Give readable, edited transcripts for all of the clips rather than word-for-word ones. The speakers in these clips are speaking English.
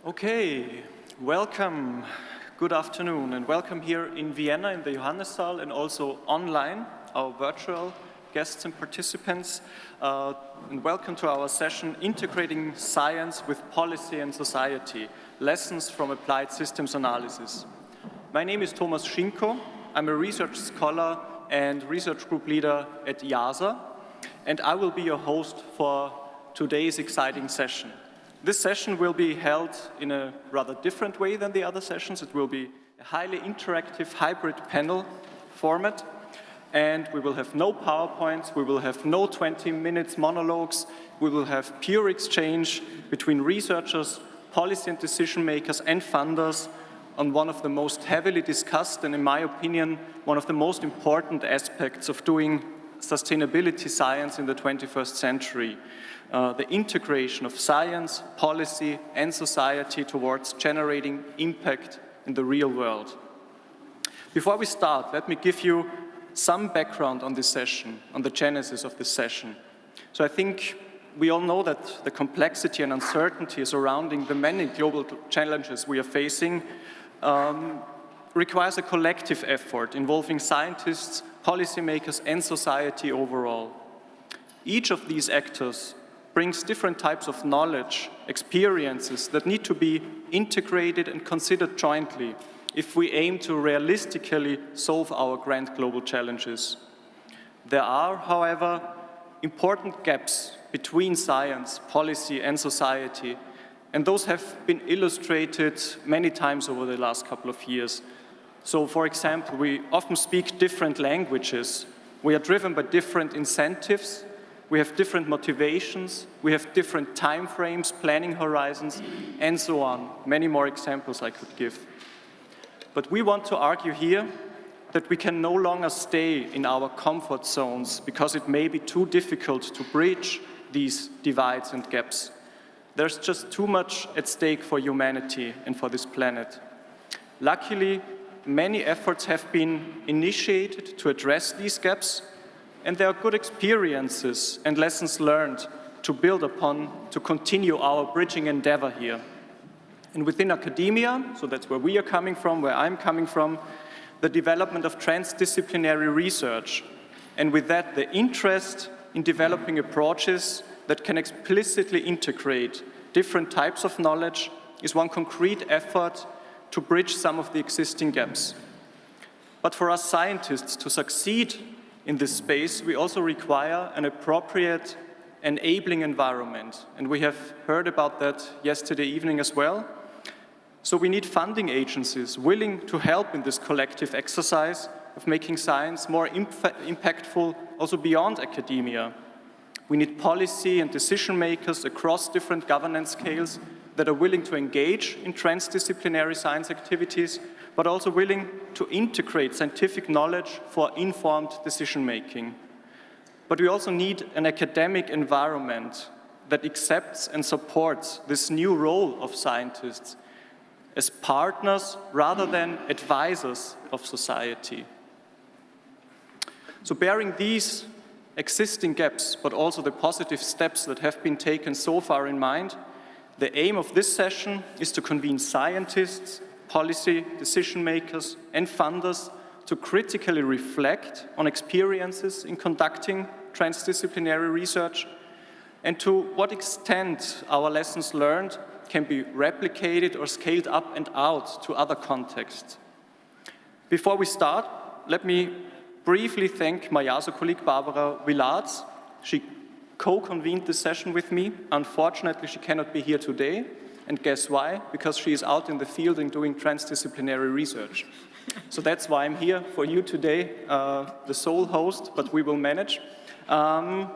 Okay, welcome, good afternoon, and welcome here in Vienna in the Johannissaal and also online, our virtual guests and participants. And welcome to our session, Integrating Science with Policy and Society, Lessons from Applied Systems Analysis. My name is Thomas Schinko. I'm a research scholar and research group leader at IIASA, and I will be your host for today's exciting session. This session will be held in a rather different way than the other sessions. It will be a highly interactive hybrid panel format, and we will have no PowerPoints, we will have no 20 minutes monologues, we will have pure exchange between researchers, policy and decision makers and funders on one of the most heavily discussed and, in my opinion, one of the most important aspects of doing sustainability science in the 21st century. The integration of science, policy, and society towards generating impact in the real world. Before we start, let me give you some background on this session, on the genesis of this session. So I think we all know that the complexity and uncertainty surrounding the many global challenges we are facing requires a collective effort involving scientists, policymakers, and society overall. Each of these actors brings different types of knowledge, experiences that need to be integrated and considered jointly if we aim to realistically solve our grand global challenges. There are, however, important gaps between science, policy, and society, and those have been illustrated many times over the last couple of years. So, for example, we often speak different languages. We are driven by different incentives. We have different motivations, we have different time frames, planning horizons, and so on. Many more examples I could give. But we want to argue here that we can no longer stay in our comfort zones because it may be too difficult to bridge these divides and gaps. There's just too much at stake for humanity and for this planet. Luckily, many efforts have been initiated to address these gaps, and there are good experiences and lessons learned to build upon to continue our bridging endeavor here. And within academia, so that's where we are coming from, where I'm coming from, the development of transdisciplinary research, and with that the interest in developing approaches that can explicitly integrate different types of knowledge is one concrete effort to bridge some of the existing gaps. But for us scientists to succeed in this space, we also require an appropriate enabling environment, and we have heard about that yesterday evening as well. So we need funding agencies willing to help in this collective exercise of making science more impactful also beyond academia. We need policy and decision makers across different governance scales that are willing to engage in transdisciplinary science activities, but also willing to integrate scientific knowledge for informed decision-making. But we also need an academic environment that accepts and supports this new role of scientists as partners rather than advisors of society. So bearing these existing gaps, but also the positive steps that have been taken so far in mind, the aim of this session is to convene scientists, policy, decision makers, and funders to critically reflect on experiences in conducting transdisciplinary research and to what extent our lessons learned can be replicated or scaled up and out to other contexts. Before we start, let me briefly thank my IIASA colleague Barbara Willards. She co-convened this session with me. Unfortunately, she cannot be here today. And guess why? Because she is out in the field and doing transdisciplinary research. So that's why I'm here for you today, the sole host, but we will manage. And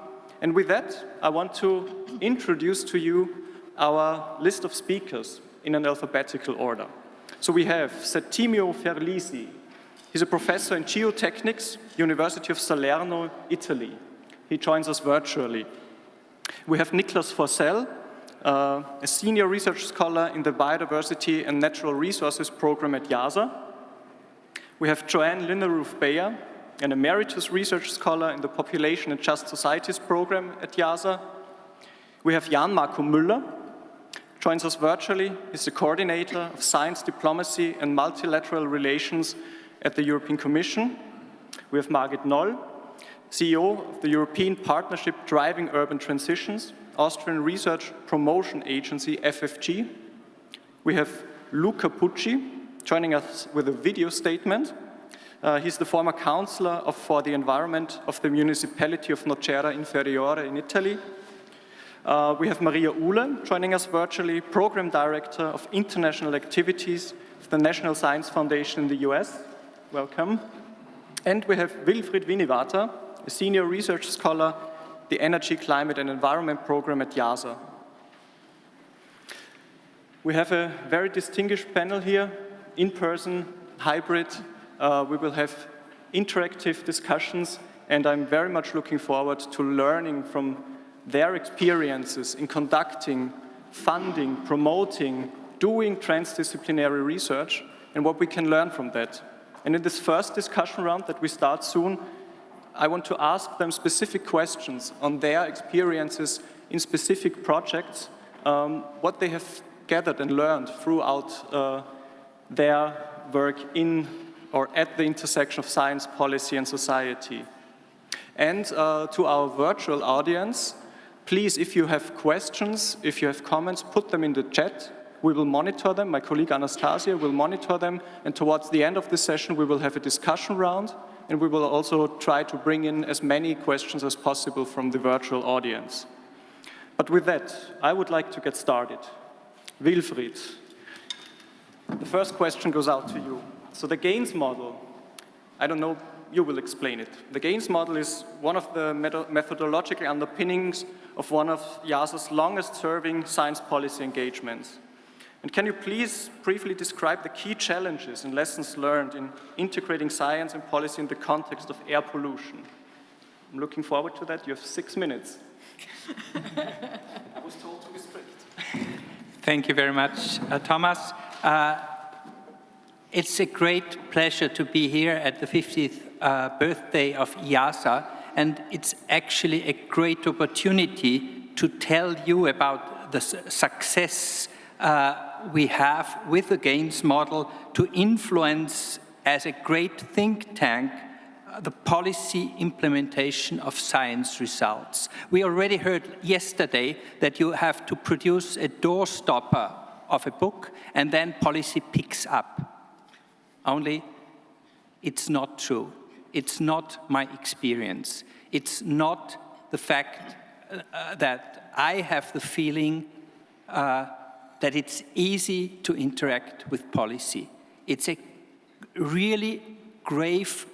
with that, I want to introduce to you our list of speakers in an alphabetical order. So we have Settimio Ferlisi. He's a professor in geotechnics, University of Salerno, Italy. He joins us virtually. We have Niklas Forsell, a senior research scholar in the Biodiversity and Natural Resources program at IIASA. We have Joanne Linneruff-Beyer, an emeritus research scholar in the Population and Just Societies program at IIASA. We have Jan Marco Müller, joins us virtually. He's the coordinator of science diplomacy and multilateral relations at the European Commission. We have Margit Noll, CEO of the European Partnership Driving Urban Transitions, Austrian Research Promotion Agency, FFG. We have Luca Pucci joining us with a video statement. He's the former councillor for the environment of the municipality of Nocera Inferiore in Italy. We have Maria Uhle joining us virtually, Program Director of International Activities of the National Science Foundation in the US. Welcome. And we have Wilfried Winivata, a Senior Research Scholar, the Energy, Climate and Environment Program at IIASA. We have a very distinguished panel here, in person, hybrid. We will have interactive discussions, and I'm very much looking forward to learning from their experiences in conducting, funding, promoting, doing transdisciplinary research, and what we can learn from that. And in this first discussion round that we start soon, I want to ask them specific questions on their experiences in specific projects, what they have gathered and learned throughout their work in or at the intersection of science, policy, and society. And to our virtual audience, please, if you have questions, if you have comments, put them in the chat. We will monitor them. My colleague Anastasia will monitor them. And towards the end of the session, we will have a discussion round. And we will also try to bring in as many questions as possible from the virtual audience. But with that, I would like to get started. Wilfried, the first question goes out to you. So the GAINS model, I don't know, you will explain it. The GAINS model is one of the methodological underpinnings of one of IIASA's longest-serving science policy engagements. And can you please briefly describe the key challenges and lessons learned in integrating science and policy in the context of air pollution? I'm looking forward to that. You have 6 minutes. I was told to be strict. Thank you very much, Thomas. It's a great pleasure to be here at the 50th birthday of IIASA, and it's actually a great opportunity to tell you about the success we have with the GAINS model to influence, as a great think tank, the policy implementation of science results. We already heard yesterday that you have to produce a doorstopper of a book and then policy picks up. Only it's not true. It's not my experience. It's not the fact that I have the feeling that it's easy to interact with policy. It's a really grave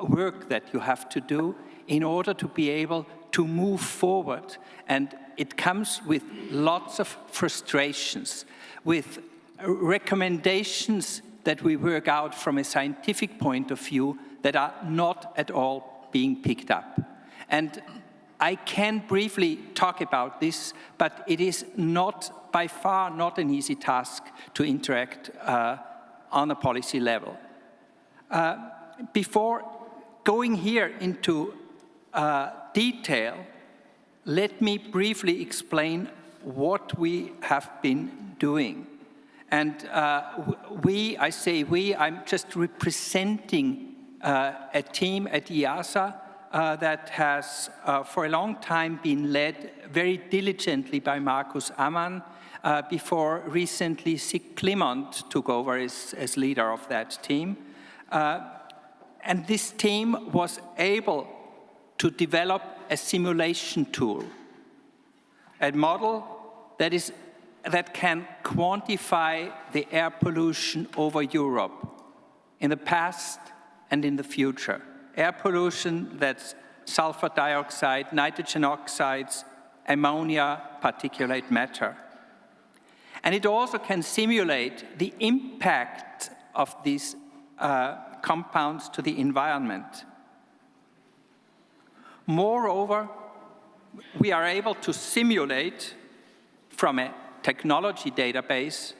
work that you have to do in order to be able to move forward. And it comes with lots of frustrations, with recommendations that we work out from a scientific point of view that are not at all being picked up. And I can briefly talk about this, but it is not, by far, not an easy task to interact on a policy level. Before going here into detail, let me briefly explain what we have been doing. And I say we, I'm just representing a team at IIASA that has for a long time been led very diligently by Markus Ammann, before recently Sig Clement took over as leader of that team. And this team was able to develop a simulation tool, a model that can quantify the air pollution over Europe in the past and in the future. Air pollution, that's sulfur dioxide, nitrogen oxides, ammonia, particulate matter. And it also can simulate the impact of these compounds to the environment. Moreover, we are able to simulate from a technology database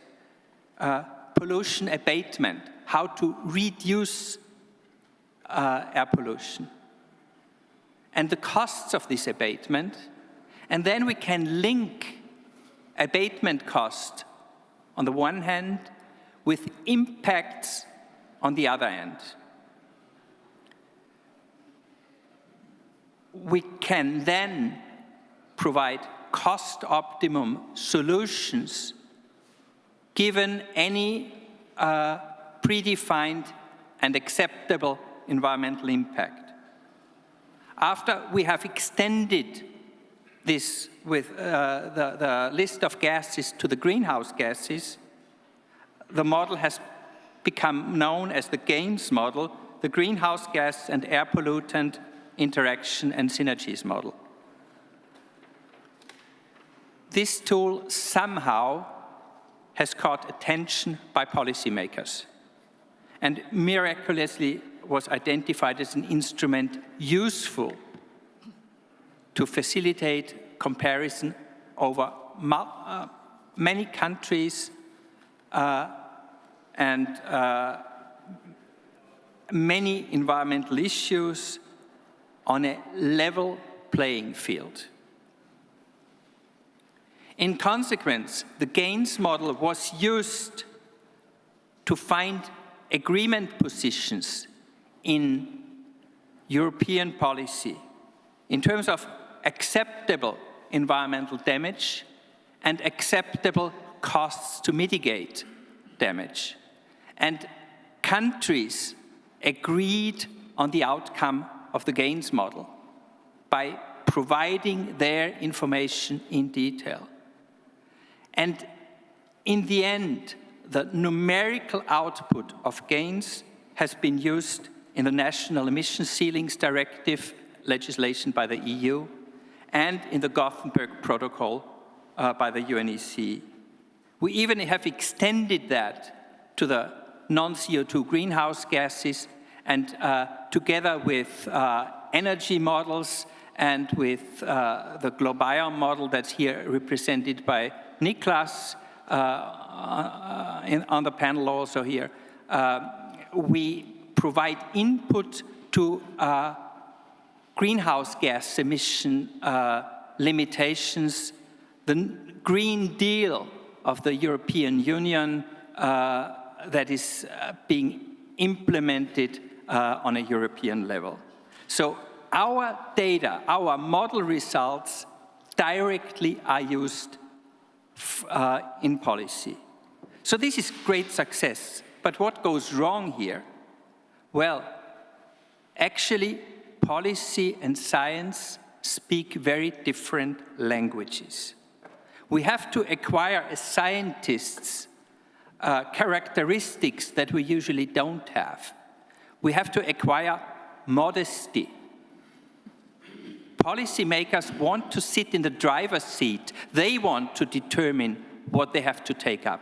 pollution abatement, how to reduce air pollution, and the costs of this abatement. And then we can link abatement cost on the one hand, with impacts on the other hand. We can then provide cost-optimum solutions given any predefined and acceptable environmental impact. After we have extended this with the list of gases to the greenhouse gases, the model has become known as the GAINS model, the Greenhouse Gas and Air Pollutant Interaction and Synergies model. This tool somehow has caught attention by policymakers and miraculously was identified as an instrument useful to facilitate comparison over many countries and many environmental issues on a level playing field. In consequence, the GAINS model was used to find agreement positions in European policy in terms of acceptable environmental damage and acceptable costs to mitigate damage. And countries agreed on the outcome of the GAINS model by providing their information in detail. And in the end, the numerical output of GAINS has been used in the National Emission Ceilings Directive legislation by the EU and in the Gothenburg Protocol by the UNEC. We even have extended that to the non-CO2 greenhouse gases, and together with energy models and with the Globiome model that's here represented by Niklas on the panel also here, we provide input to greenhouse gas emission limitations, the Green Deal of the European Union that is being implemented on a European level. So our data, our model results directly are used in policy. So this is great success. But what goes wrong here? Well, actually, policy and science speak very different languages. We have to acquire as scientists characteristics that we usually don't have. We have to acquire modesty. Policymakers want to sit in the driver's seat. They want to determine what they have to take up.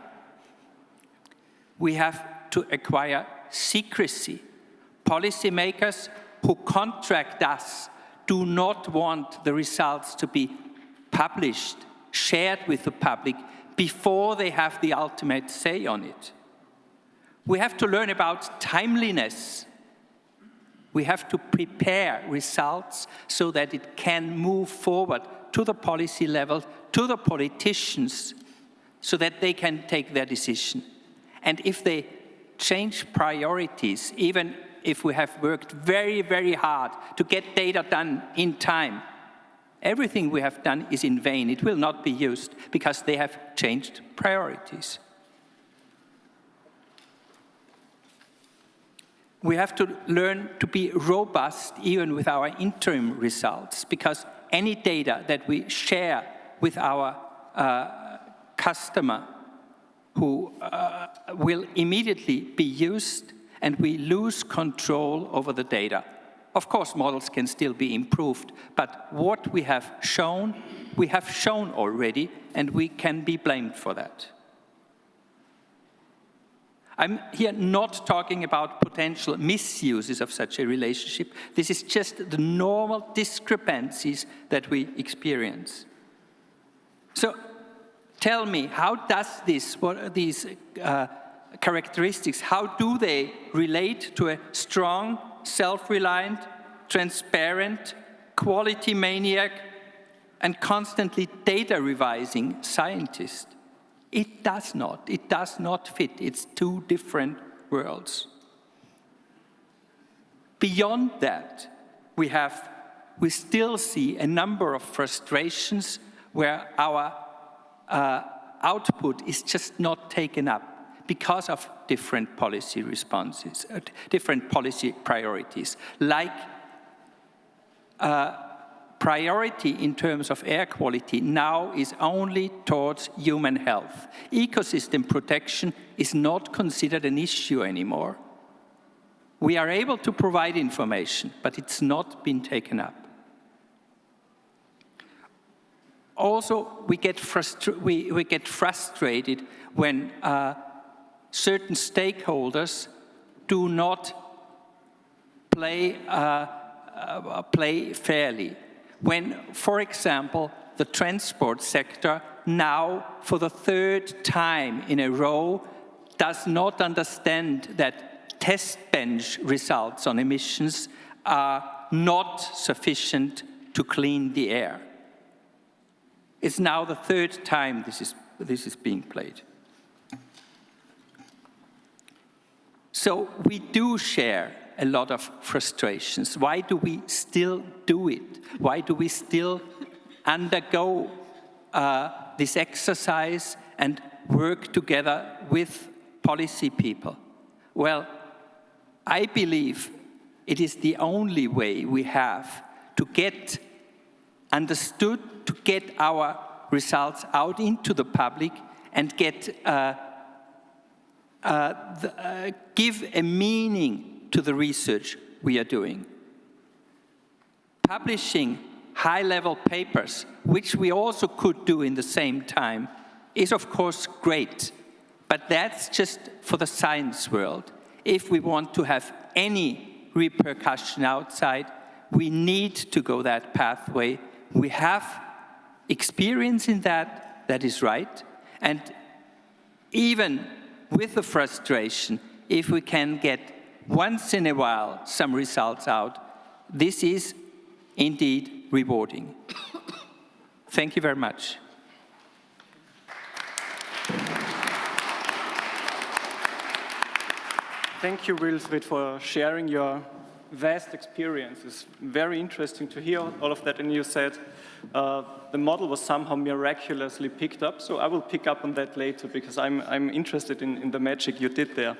We have to acquire secrecy. Policymakers who contract us do not want the results to be published, shared with the public before they have the ultimate say on it. We have to learn about timeliness. We have to prepare results so that it can move forward to the policy level, to the politicians, so that they can take their decision. And if they change priorities, even if we have worked very, very hard to get data done in time, everything we have done is in vain. It will not be used because they have changed priorities. We have to learn to be robust even with our interim results, because any data that we share with our customer who will immediately be used, and we lose control over the data. Of course, models can still be improved, but what we have shown already, and we can be blamed for that. I'm here not talking about potential misuses of such a relationship. This is just the normal discrepancies that we experience. So tell me, how does this, what are these characteristics, how do they relate to a strong, self-reliant, transparent, quality maniac and constantly data revising scientist. It does not fit. It's two different worlds. Beyond that, we still see a number of frustrations where our output is just not taken up because of different policy responses, different policy priorities, like priority in terms of air quality now is only towards human health. Ecosystem protection is not considered an issue anymore. We are able to provide information, but it's not been taken up. Also, we get frustrated when certain stakeholders do not play fairly. When, for example, the transport sector now, for the third time in a row, does not understand that test bench results on emissions are not sufficient to clean the air. It's now the third time this is being played. So we do share a lot of frustrations. Why do we still do it? Why do we still undergo this exercise and work together with policy people? Well, I believe it is the only way we have to get understood, to get our results out into the public and get give a meaning to the research we are doing. Publishing high-level papers, which we also could do in the same time, is of course great, but that's just for the science world. If we want to have any repercussion outside, we need to go that pathway. We have experience in that, that is right, and even with the frustration, if we can get once in a while some results out, this is indeed rewarding. Thank you very much. Thank you, Wilfried, for sharing your vast experience. It's very interesting to hear all of that. And you said the model was somehow miraculously picked up. So I will pick up on that later because I'm interested in the magic you did there.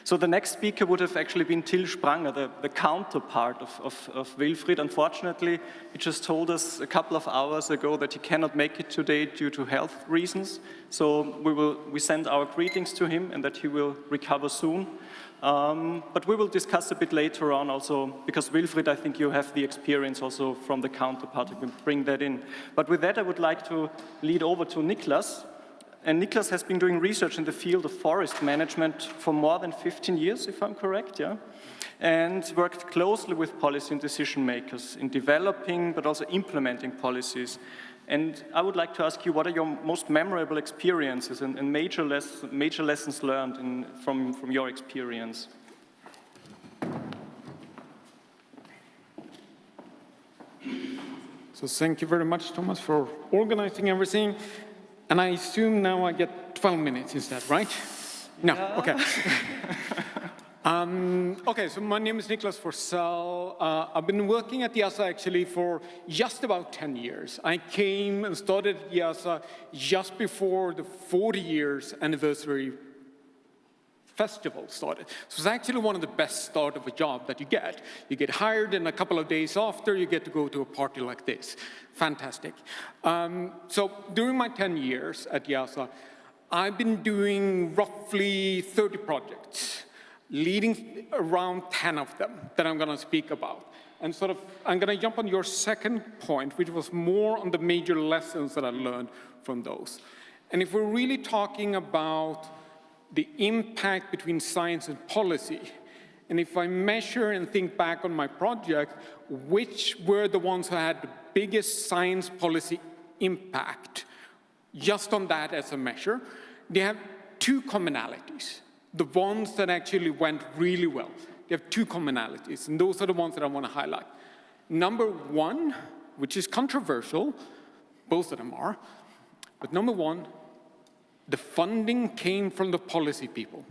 So the next speaker would have actually been Till Spranger, the counterpart of Wilfried. Unfortunately, he just told us a couple of hours ago that he cannot make it today due to health reasons. So we send our greetings to him and that he will recover soon. But we will discuss a bit later on also, because Wilfried, I think you have the experience also from the counterpart, you can bring that in. But with that, I would like to lead over to Niklas. And Niklas has been doing research in the field of forest management for more than 15 years, if I'm correct, yeah? And worked closely with policy and decision makers in developing, but also implementing policies. And I would like to ask you, what are your most memorable experiences and major lessons learned from your experience? So thank you very much, Thomas, for organizing everything. And I assume now I get 12 minutes, is that right? No, yeah. Okay. Okay, so my name is Niklas Forsell. I've been working at IIASA actually for just about 10 years. I came and started at IIASA just before the 40 years anniversary festival started. So it's actually one of the best start of a job that you get. You get hired, and a couple of days after, you get to go to a party like this. Fantastic. So during my 10 years at IIASA, I've been doing roughly 30 projects, leading around 10 of them that I'm going to speak about. And I'm going to jump on your second point, which was more on the major lessons that I learned from those. And if we're really talking about the impact between science and policy, and if I measure and think back on my project, which were the ones who had the biggest science policy impact, just on that as a measure, they have two commonalities. The ones that actually went really well, they have two commonalities, and those are the ones that I want to highlight. Number one which is controversial, both of them are, but number one, the funding came from the policy people.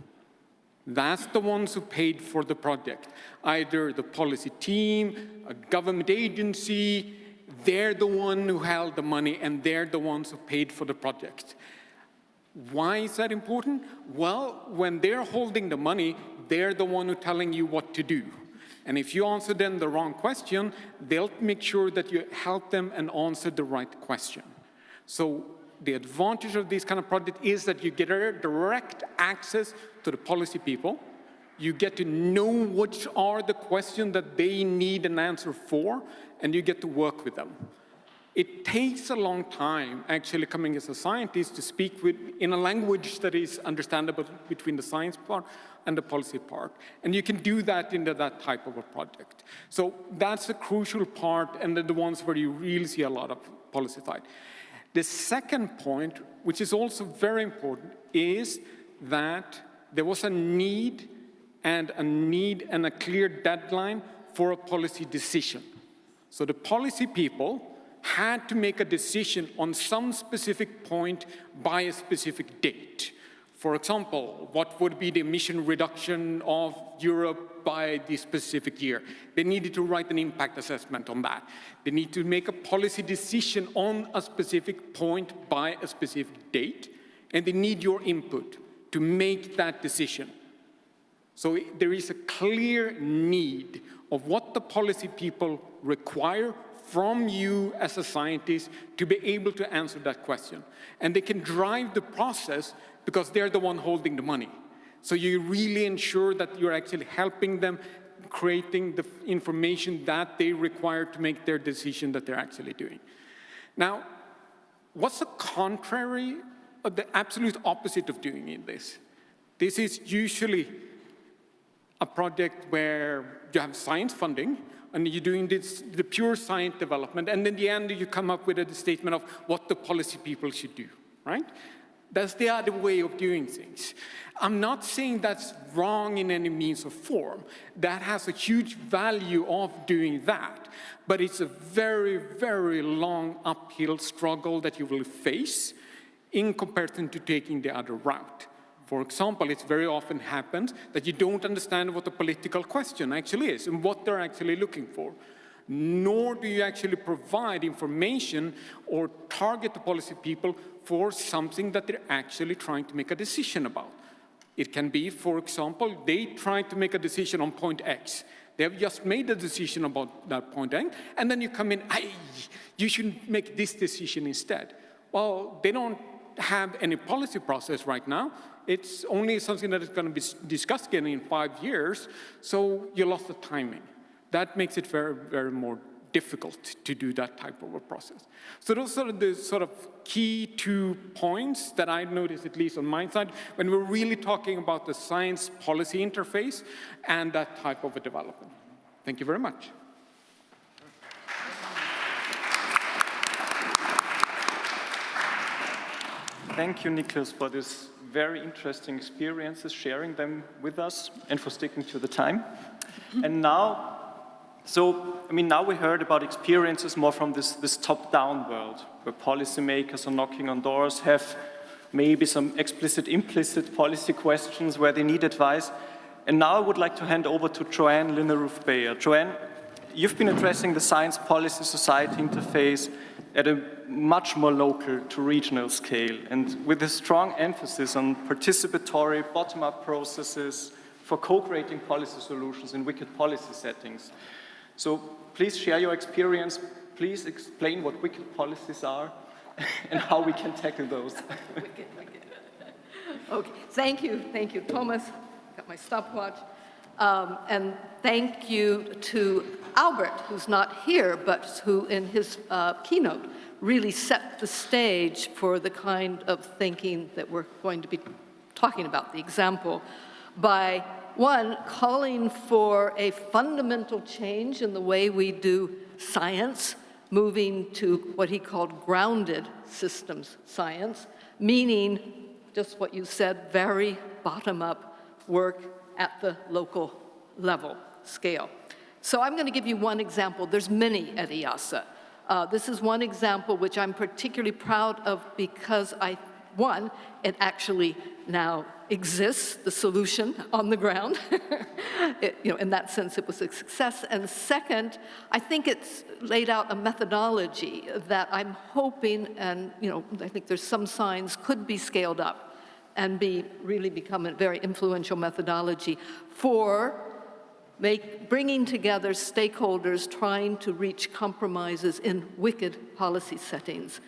That's the ones who paid for the project. Either the policy team, a government agency, they're the one who held the money and they're the ones who paid for the project. Why is that important? Well, when they're holding the money, they're the one who's telling you what to do. And if you answer them the wrong question, they'll make sure that you help them and answer the right question. So the advantage of this kind of project is that you get a direct access to the policy people. You get to know which are the questions that they need an answer for, and you get to work with them. It takes a long time, actually, coming as a scientist to speak in a language that is understandable between the science part and the policy part. And you can do that into that type of a project. So that's a crucial part, and the ones where you really see a lot of policy side. The second point, which is also very important, is that there was a need and a clear deadline for a policy decision. So the policy people had to make a decision on some specific point by a specific date. For example, what would be the emission reduction of Europe by this specific year? They needed to write an impact assessment on that. They need to make a policy decision on a specific point by a specific date, and they need your input to make that decision. So there is a clear need of what the policy people require from you as a scientist to be able to answer that question. And they can drive the process because they're the one holding the money. So you really ensure that you're actually helping them creating the information that they require to make their decision that they're actually doing. Now, what's the contrary, or the absolute opposite of doing this? This is usually a project where you have science funding, and you're doing the pure science development, and in the end you come up with a statement of what the policy people should do, right? That's the other way of doing things. I'm not saying that's wrong in any means or form. That has a huge value of doing that, but it's a very, very long uphill struggle that you will face in comparison to taking the other route. For example, it very often happens that you don't understand what the political question actually is and what they're actually looking for. Nor do you actually provide information or target the policy people for something that they're actually trying to make a decision about. It can be, for example, they try to make a decision on point X. They have just made a decision about that point X, and then you come in, you should make this decision instead. Well, they don't have any policy process right now. It's only something that is going to be discussed again in 5 years, so you lost the timing. That makes it very, very more difficult to do that type of a process. So those are the sort of key 2 points that I noticed, at least on my side, when we're really talking about the science policy interface and that type of a development. Thank you very much. Thank you, Niklas, for this very interesting experiences, sharing them with us, and for sticking to the time. And now, now we heard about experiences more from this top-down world, where policymakers are knocking on doors, have maybe some explicit, implicit policy questions where they need advice. And now I would like to hand over to Joanne Linneruff-Bayer. Joanne, you've been addressing the Science Policy Society interface at a much more local to regional scale, and with a strong emphasis on participatory bottom-up processes for co-creating policy solutions in wicked policy settings. So please share your experience. Please explain what wicked policies are and how we can tackle those. Wicked. Okay, thank you, Thomas. Got my stopwatch. And thank you to Albert, who's not here, but who in his keynote really set the stage for the kind of thinking that we're going to be talking about, the example, by one, calling for a fundamental change in the way we do science, moving to what he called grounded systems science, meaning just what you said, very bottom-up work at the local level, scale. So I'm going to give you one example. There's many at IIASA. This is one example which I'm particularly proud of because one, it actually now exists, the solution on the ground. In that sense, it was a success. And second, I think it's laid out a methodology that I'm hoping, and I think there's some signs, could be scaled up and really become a very influential methodology for bringing together stakeholders trying to reach compromises in wicked policy settings.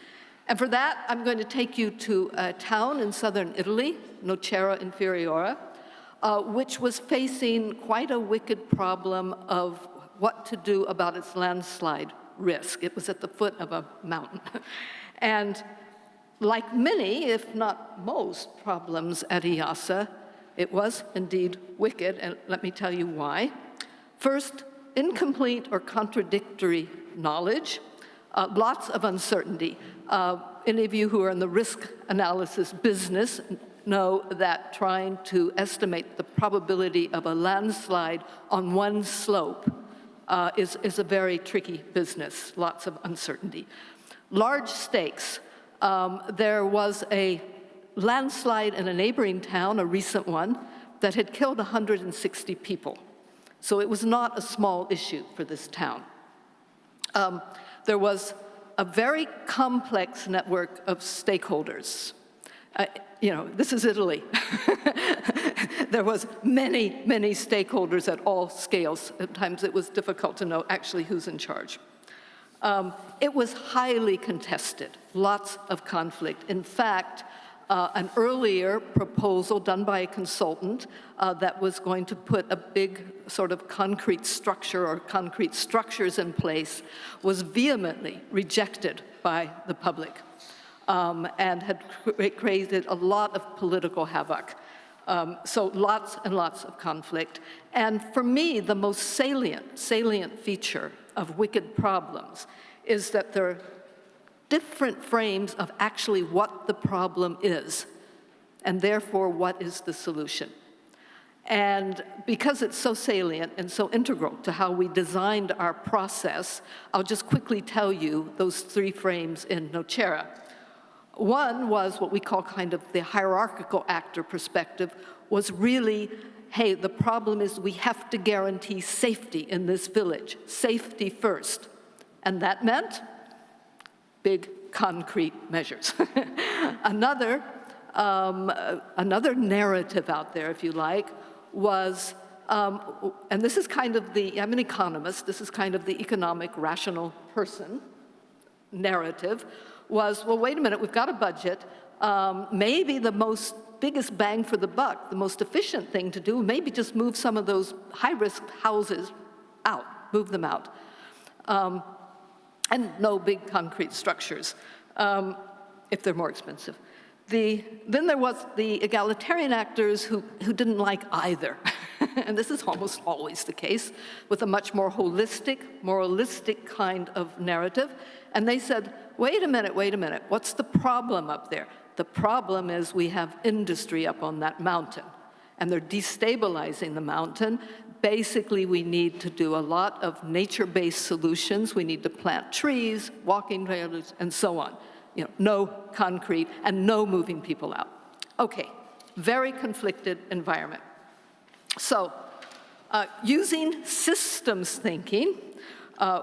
And for that, I'm going to take you to a town in southern Italy, Nocera Inferiore, which was facing quite a wicked problem of what to do about its landslide risk. It was at the foot of a mountain. And like many, if not most, problems at IIASA, it was indeed wicked, and let me tell you why. First, incomplete or contradictory knowledge, lots of uncertainty. Any of you who are in the risk analysis business know that trying to estimate the probability of a landslide on one slope is a very tricky business, lots of uncertainty. Large stakes. There was a landslide in a neighboring town, a recent one, that had killed 160 people. So it was not a small issue for this town. There was a very complex network of stakeholders. This is Italy. There was many, many stakeholders at all scales. At times it was difficult to know actually who's in charge. It was highly contested, lots of conflict. In fact, an earlier proposal done by a consultant that was going to put a big sort of concrete structure or concrete structures in place was vehemently rejected by the public and had created a lot of political havoc. So lots and lots of conflict. And for me, the most salient feature of wicked problems is that they're different frames of actually what the problem is, and therefore what is the solution. And because it's so salient and so integral to how we designed our process, I'll just quickly tell you those three frames in Nocera. One was what we call kind of the hierarchical actor perspective, was really, hey, the problem is we have to guarantee safety in this village, safety first. And that meant big concrete measures. Another narrative out there, if you like, was, and this is kind of I'm an economist, this is kind of the economic rational person narrative, was, well, wait a minute, we've got a budget. Maybe the biggest bang for the buck, the most efficient thing to do, maybe just move some of those high-risk houses out, move them out. And no big concrete structures, if they're more expensive. Then there was the egalitarian actors who didn't like either. And this is almost always the case, with a much more holistic, moralistic kind of narrative. And they said, wait a minute, what's the problem up there? The problem is we have industry up on that mountain, and they're destabilizing the mountain. Basically, we need to do a lot of nature-based solutions. We need to plant trees, walking trails, and so on. No concrete and no moving people out. Okay, very conflicted environment. So, using systems thinking,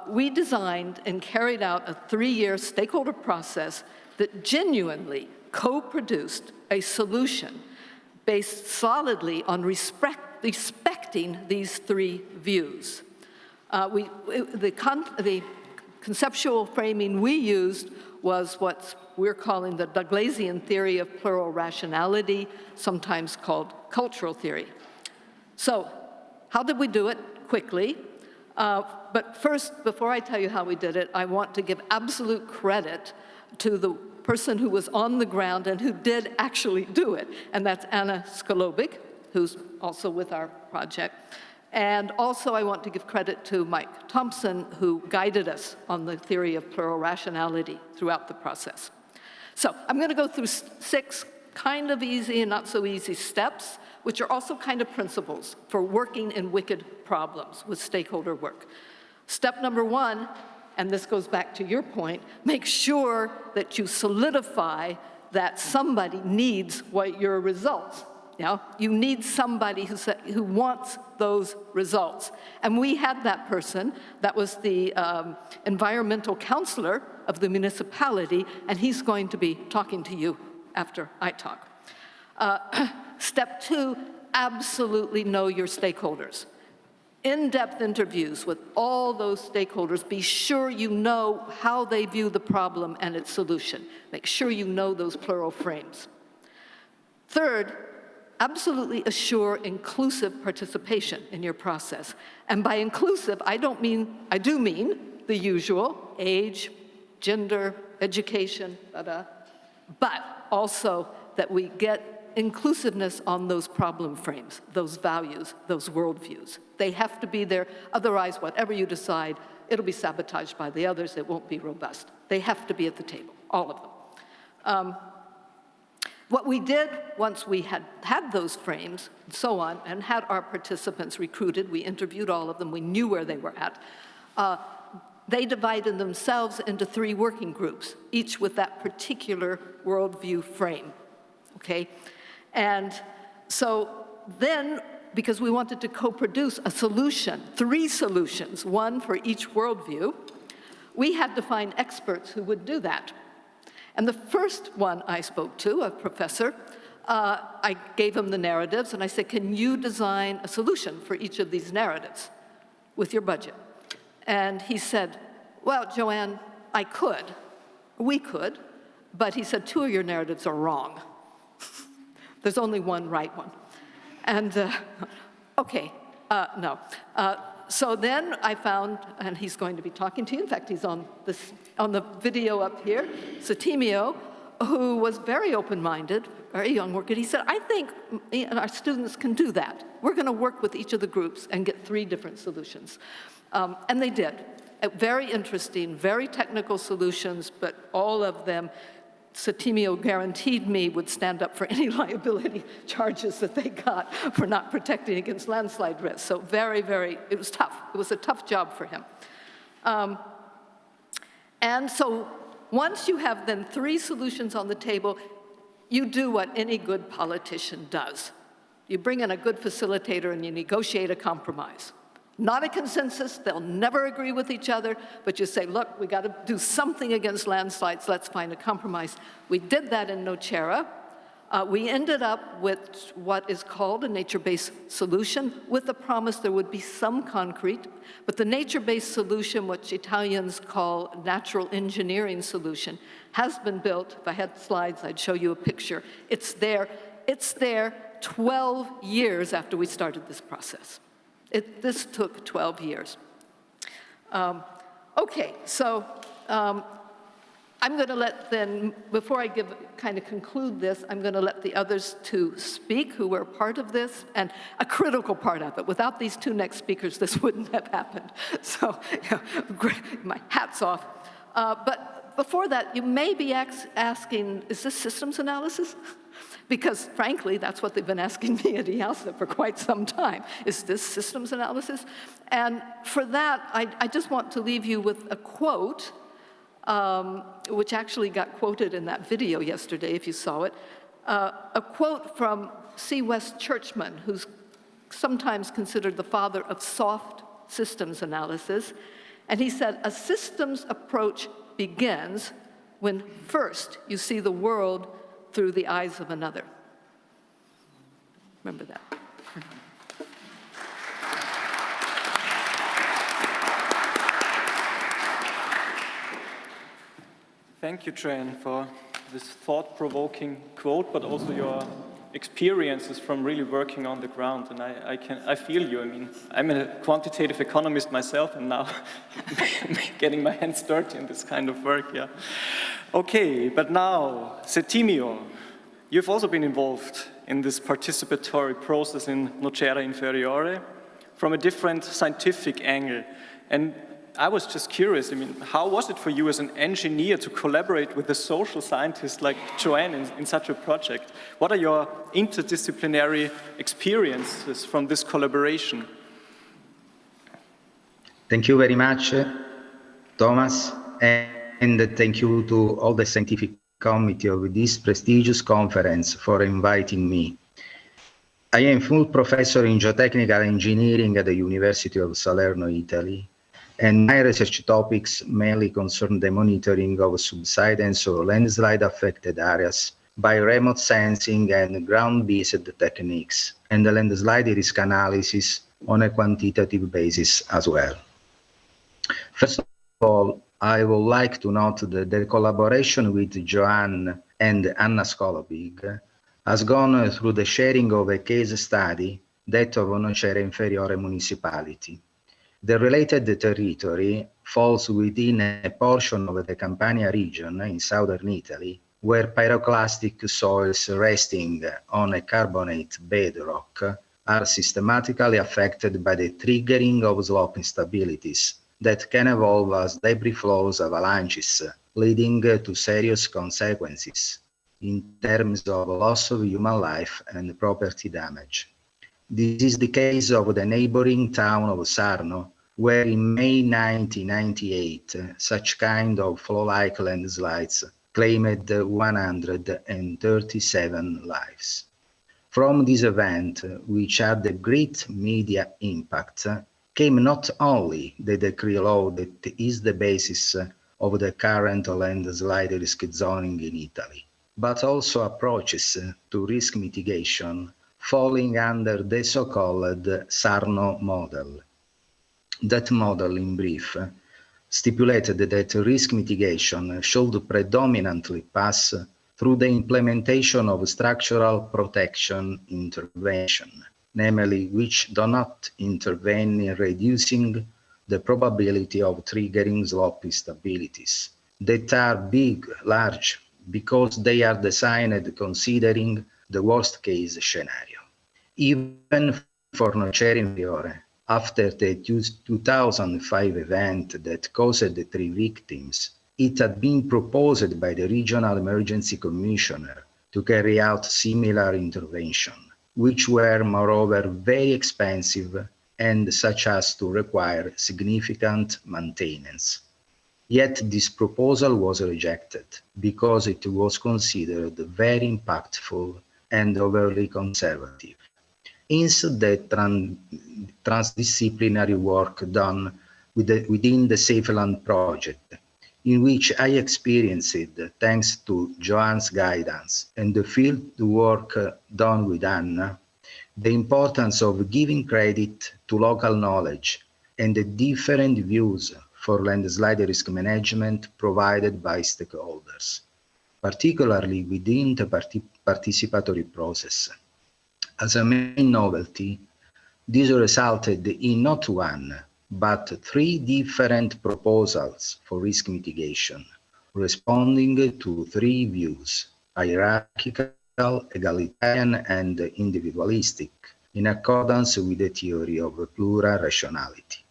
we designed and carried out a 3-year stakeholder process that genuinely co-produced a solution based solidly on respecting these three views. The conceptual framing we used was what we're calling the Douglasian theory of plural rationality, sometimes called cultural theory. So, how did we do it? Quickly. But first, before I tell you how we did it, I want to give absolute credit to the person who was on the ground and who did actually do it, and that's Anna Skolobic, who's also with our project. And also I want to give credit to Mike Thompson, who guided us on the theory of plural rationality throughout the process. So I'm going to go through 6 kind of easy and not so easy steps, which are also kind of principles for working in wicked problems with stakeholder work. Step number 1, and this goes back to your point, make sure that you solidify that somebody needs what your results. You need somebody who wants those results. And we had that person. That was the environmental counselor of the municipality, and he's going to be talking to you after I talk. Step 2, absolutely know your stakeholders. In-depth interviews with all those stakeholders. Be sure you know how they view the problem and its solution. Make sure you know those plural frames. Third, absolutely assure inclusive participation in your process. And by inclusive, I do mean the usual, age, gender, education, but also that we get inclusiveness on those problem frames, those values, those worldviews. They have to be there, otherwise whatever you decide, it'll be sabotaged by the others, it won't be robust. They have to be at the table, all of them. What we did once we had those frames and so on, and had our participants recruited, we interviewed all of them, we knew where they were at, they divided themselves into 3 working groups, each with that particular worldview frame, okay? And so then, because we wanted to co-produce a solution, 3 solutions, one for each worldview, we had to find experts who would do that. And the first one I spoke to, a professor, I gave him the narratives, and I said, can you design a solution for each of these narratives with your budget? And he said, well, Joanne, I could, we could, but he said, 2 of your narratives are wrong. There's only one right one. And, okay, no. So then I found, and he's going to be talking to you, in fact, he's on the video up here, Settimio, who was very open-minded, very young worker. He said, I think our students can do that. We're going to work with each of the groups and get 3 different solutions. And they did. Very interesting, very technical solutions, but all of them, Settimio guaranteed me would stand up for any liability charges that they got for not protecting against landslide risk. So very, very, it was tough. It was a tough job for him. And so once you have then 3 solutions on the table, you do what any good politician does. You bring in a good facilitator and you negotiate a compromise. Not a consensus, they'll never agree with each other, but you say, look, we got to do something against landslides, let's find a compromise. We did that in Nocera. We ended up with what is called a nature-based solution, with the promise there would be some concrete, but the nature-based solution, which Italians call natural engineering solution, has been built. If I had slides, I'd show you a picture. It's there 12 years after we started this process. This took 12 years. Okay, so I'm going to let then, before I conclude this, I'm going to let the others 2 speak who were part of this, and a critical part of it. Without these 2 next speakers, this wouldn't have happened. So, my hat's off. But before that, you may be asking, is this systems analysis? Because frankly, that's what they've been asking me at IIASA for quite some time. Is this systems analysis? And for that, I just want to leave you with a quote, which actually got quoted in that video yesterday, if you saw it. A quote from C. West Churchman, who's sometimes considered the father of soft systems analysis. And he said, a systems approach begins when first you see the world through the eyes of another. Remember that. Thank you, Joanne, for this thought-provoking quote, but also your experiences from really working on the ground. And I feel you. I mean, I'm a quantitative economist myself, and now getting my hands dirty in this kind of work, yeah. Okay, but now, Settimio, you've also been involved in this participatory process in Nocera Inferiore from a different scientific angle. And I was just curious, I mean, how was it for you as an engineer to collaborate with a social scientist like Joanne in such a project? What are your interdisciplinary experiences from this collaboration? Thank you very much, Thomas, and thank you to all the scientific committee of this prestigious conference for inviting me. I am full professor in geotechnical engineering at the University of Salerno, Italy, and my research topics mainly concern the monitoring of subsidence or landslide-affected areas by remote sensing and ground-based techniques, and the landslide risk analysis on a quantitative basis as well. First of all, I would like to note that the collaboration with Joanne and Anna Skolobig has gone through the sharing of a case study, that of Onocera Inferiore municipality. The related territory falls within a portion of the Campania region in southern Italy, where pyroclastic soils resting on a carbonate bedrock are systematically affected by the triggering of slope instabilities that can evolve as debris flows, avalanches, leading to serious consequences in terms of loss of human life and property damage. This is the case of the neighboring town of Sarno, where in May 1998, such kind of flow-like landslides claimed 137 lives. From this event, which had a great media impact, came not only the decree law that is the basis of the current landslide risk zoning in Italy, but also approaches to risk mitigation falling under the so-called Sarno model. That model, in brief, stipulated that risk mitigation should predominantly pass through the implementation of structural protection intervention, namely which do not intervene in reducing the probability of triggering slope instabilities that are big, large, because they are designed considering the worst-case scenario. Even for Nocera Inferiore, after the 2005 event that caused the 3 victims, it had been proposed by the Regional Emergency Commissioner to carry out similar intervention, which were moreover very expensive and such as to require significant maintenance. Yet this proposal was rejected because it was considered very impactful and overly conservative. Instead, the transdisciplinary work done within the Safeland project, in which I experienced, thanks to Joanne's guidance and the field work done with Anna, the importance of giving credit to local knowledge and the different views for landslide risk management provided by stakeholders, particularly within the participatory process. As a main novelty, this resulted in not one, but 3 different proposals for risk mitigation, responding to 3 views: hierarchical, egalitarian, and individualistic, in accordance with the theory of plural rationality,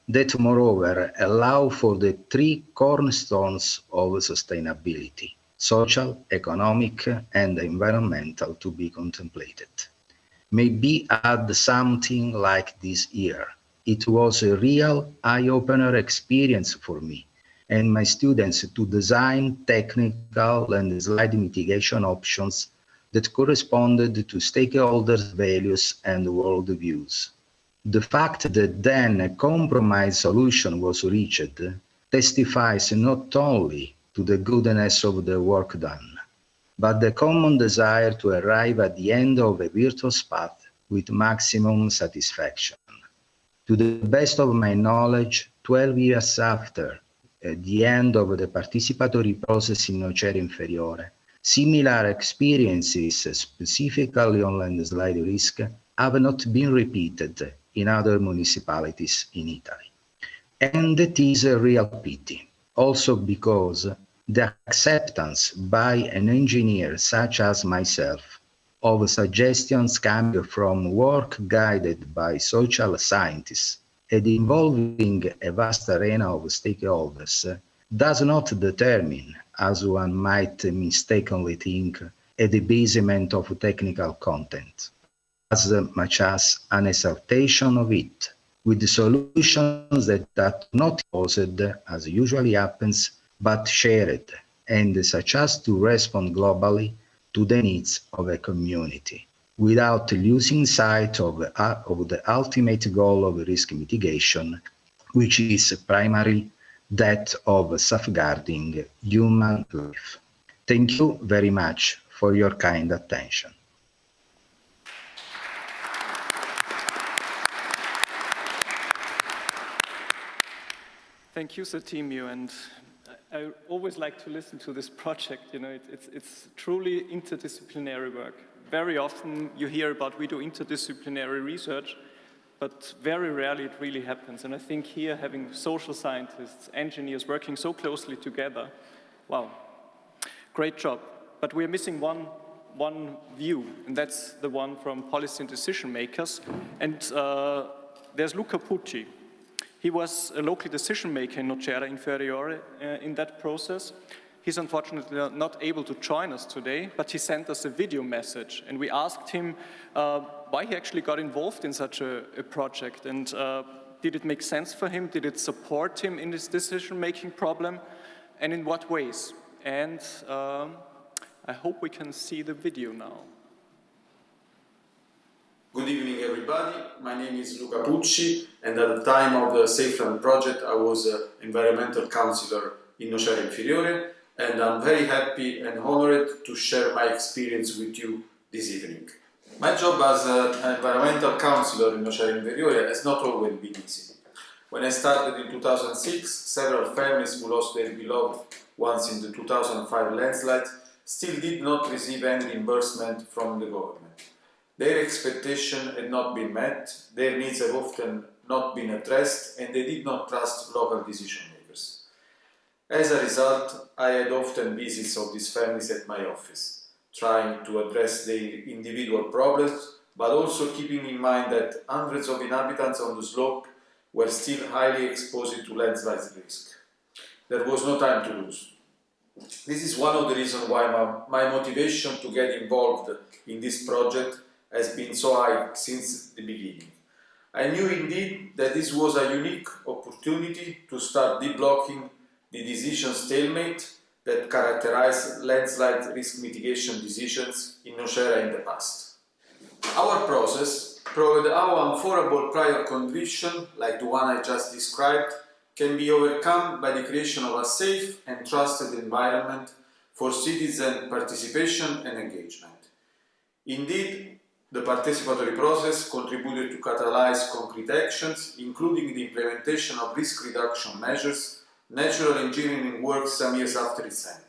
that moreover allow for the 3 cornerstones of sustainability: social, economic, and environmental to be contemplated. Maybe add something like this here. It was a real eye-opener experience for me and my students to design technical landslide mitigation options that corresponded to stakeholders' values and worldviews. The fact that then a compromise solution was reached testifies not only to the goodness of the work done, but the common desire to arrive at the end of a virtuous path with maximum satisfaction. To the best of my knowledge, 12 years after the end of the participatory process in Nocera Inferiore, similar experiences, specifically on landslide risk, have not been repeated in other municipalities in Italy. And it is a real pity, also because the acceptance by an engineer such as myself of suggestions coming from work guided by social scientists and involving a vast arena of stakeholders does not determine, as one might mistakenly think, a debasement of technical content, as much as an exaltation of it, with solutions that are not imposed, as usually happens, but shared, and such as to respond globally to the needs of a community, without losing sight of the ultimate goal of risk mitigation, which is primarily that of safeguarding human life. Thank you very much for your kind attention. Thank you, Settimio, and I always like to listen to this project. You know, it's truly interdisciplinary work. Very often you hear about we do interdisciplinary research, but very rarely it really happens. And I think here having social scientists, engineers working so closely together, wow, great job. But we're missing one view, and that's the one from policy and decision makers. And there's Luca Pucci. He was a local decision maker in Nocera Inferiore in that process. He's unfortunately not able to join us today, but he sent us a video message, and we asked him why he actually got involved in such a project, and did it make sense for him? Did it support him in his decision-making problem, and in what ways? And I hope we can see the video now. Good evening, everybody. My name is Luca Pucci, and at the time of the Safe Land project, I was an environmental counselor in Nocera Inferiore, and I'm very happy and honored to share my experience with you this evening. My job as an environmental counselor in Nocera Inferiore has not always been easy. When I started in 2006, several families who lost their beloved ones in the 2005 landslide still did not receive any reimbursement from the government. Their expectations had not been met, their needs have often not been addressed, and they did not trust local decision makers. As a result, I had often visits of these families at my office, trying to address their individual problems, but also keeping in mind that hundreds of inhabitants on the slope were still highly exposed to landslide risk. There was no time to lose. This is one of the reasons why my motivation to get involved in this project has been so high since the beginning. I knew indeed that this was a unique opportunity to start deblocking the decision stalemate that characterized landslide risk mitigation decisions in Nocera in the past. Our process proved how unfavorable prior conditions, like the one I just described, can be overcome by the creation of a safe and trusted environment for citizen participation and engagement. Indeed, the participatory process contributed to catalyze concrete actions, including the implementation of risk reduction measures, natural engineering work some years after its end.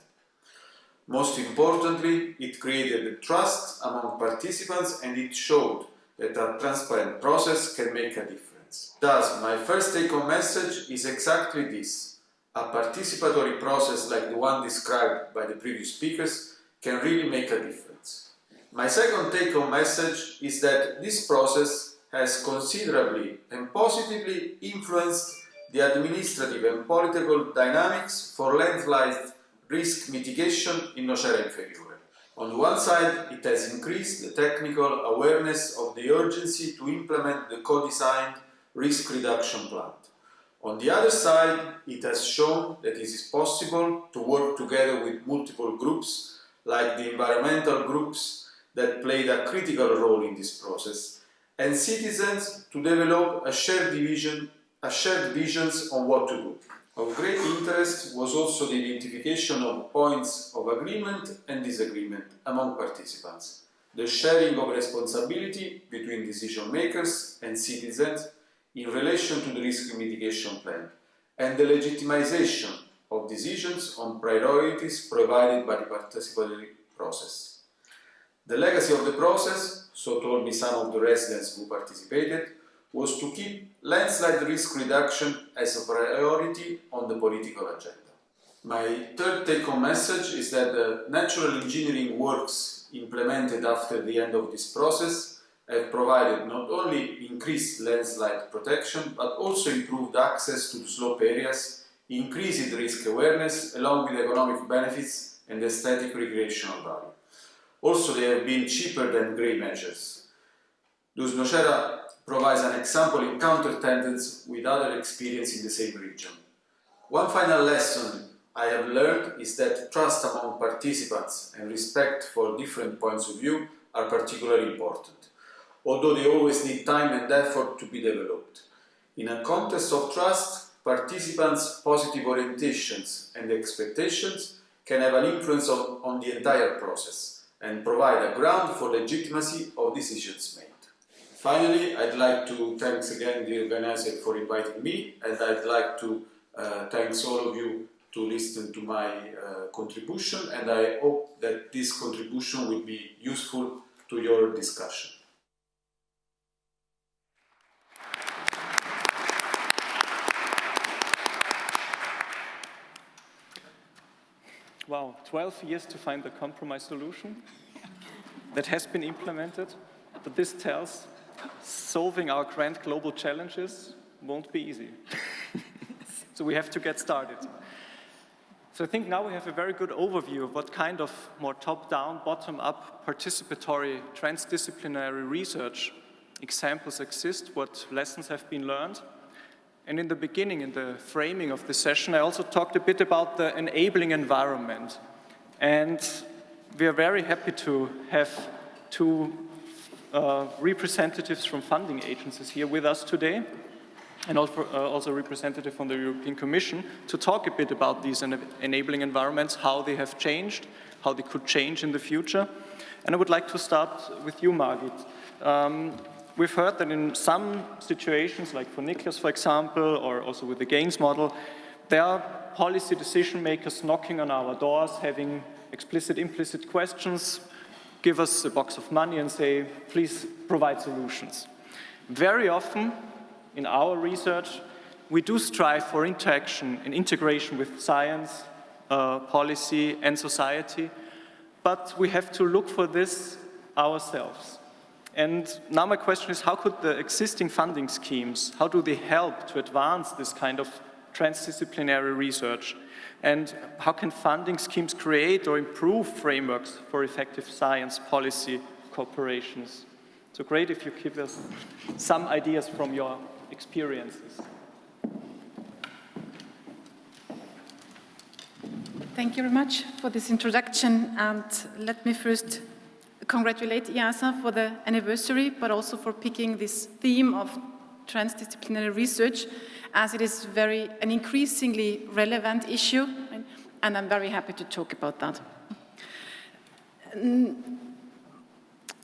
Most importantly, it created trust among participants, and it showed that a transparent process can make a difference. Thus, my first take-home message is exactly this. A participatory process like the one described by the previous speakers can really make a difference. My second take-home message is that this process has considerably and positively influenced the administrative and political dynamics for landslide risk mitigation in Nocera Inferiore. On the one side, it has increased the technical awareness of the urgency to implement the co-designed risk reduction plan. On the other side, it has shown that it is possible to work together with multiple groups, like the environmental groups that played a critical role in this process, and citizens to develop a shared visions on what to do. Of great interest was also the identification of points of agreement and disagreement among participants, the sharing of responsibility between decision makers and citizens in relation to the risk mitigation plan, and the legitimization of decisions on priorities provided by the participatory process. The legacy of the process, so told me some of the residents who participated, was to keep landslide risk reduction as a priority on the political agenda. My third take-home message is that the natural engineering works implemented after the end of this process have provided not only increased landslide protection, but also improved access to the slope areas, increased risk awareness, along with economic benefits and aesthetic recreational value. Also, they have been cheaper than grey measures. Thus, Nocera provides an example in counter-tendency with other experience in the same region. One final lesson I have learned is that trust among participants and respect for different points of view are particularly important, although they always need time and effort to be developed. In a context of trust, participants' positive orientations and expectations can have an influence on the entire process and provide a ground for legitimacy of decisions made. Finally, I'd like to thank again the organizer for inviting me, and I'd like to thank all of you to listen to my contribution, and I hope that this contribution will be useful to your discussion. Wow, 12 years to find the compromise solution that has been implemented, but this tells solving our grand global challenges won't be easy. So we have to get started. So I think now we have a very good overview of what kind of more top-down, bottom-up, participatory, transdisciplinary research examples exist, what lessons have been learned. And in the beginning, in the framing of the session, I also talked a bit about the enabling environment. And we are very happy to have two representatives from funding agencies here with us today, and also a representative from the European Commission, to talk a bit about these enabling environments, how they have changed, how they could change in the future. And I would like to start with you, Margit. We've heard that in some situations, like for Niklas, for example, or also with the gains model, there are policy decision makers knocking on our doors, having explicit, implicit questions, give us a box of money and say, please provide solutions. Very often, in our research, we do strive for interaction and integration with science, policy, and society, but we have to look for this ourselves. And now my question is, how could the existing funding schemes, how do they help to advance this kind of transdisciplinary research? And how can funding schemes create or improve frameworks for effective science policy cooperations? So great if you give us some ideas from your experiences. Thank you very much for this introduction, and let me first congratulate IIASA for the anniversary, but also for picking this theme of transdisciplinary research, as it is an increasingly relevant issue, and I'm very happy to talk about that.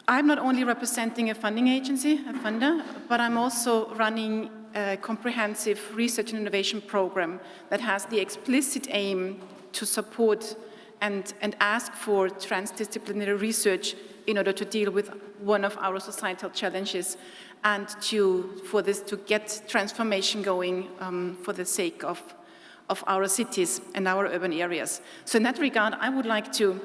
I'm not only representing a funding agency, a funder, but I'm also running a comprehensive research and innovation program that has the explicit aim to support and ask for transdisciplinary research in order to deal with one of our societal challenges and for this to get transformation going for the sake of our cities and our urban areas. So in that regard, I would like to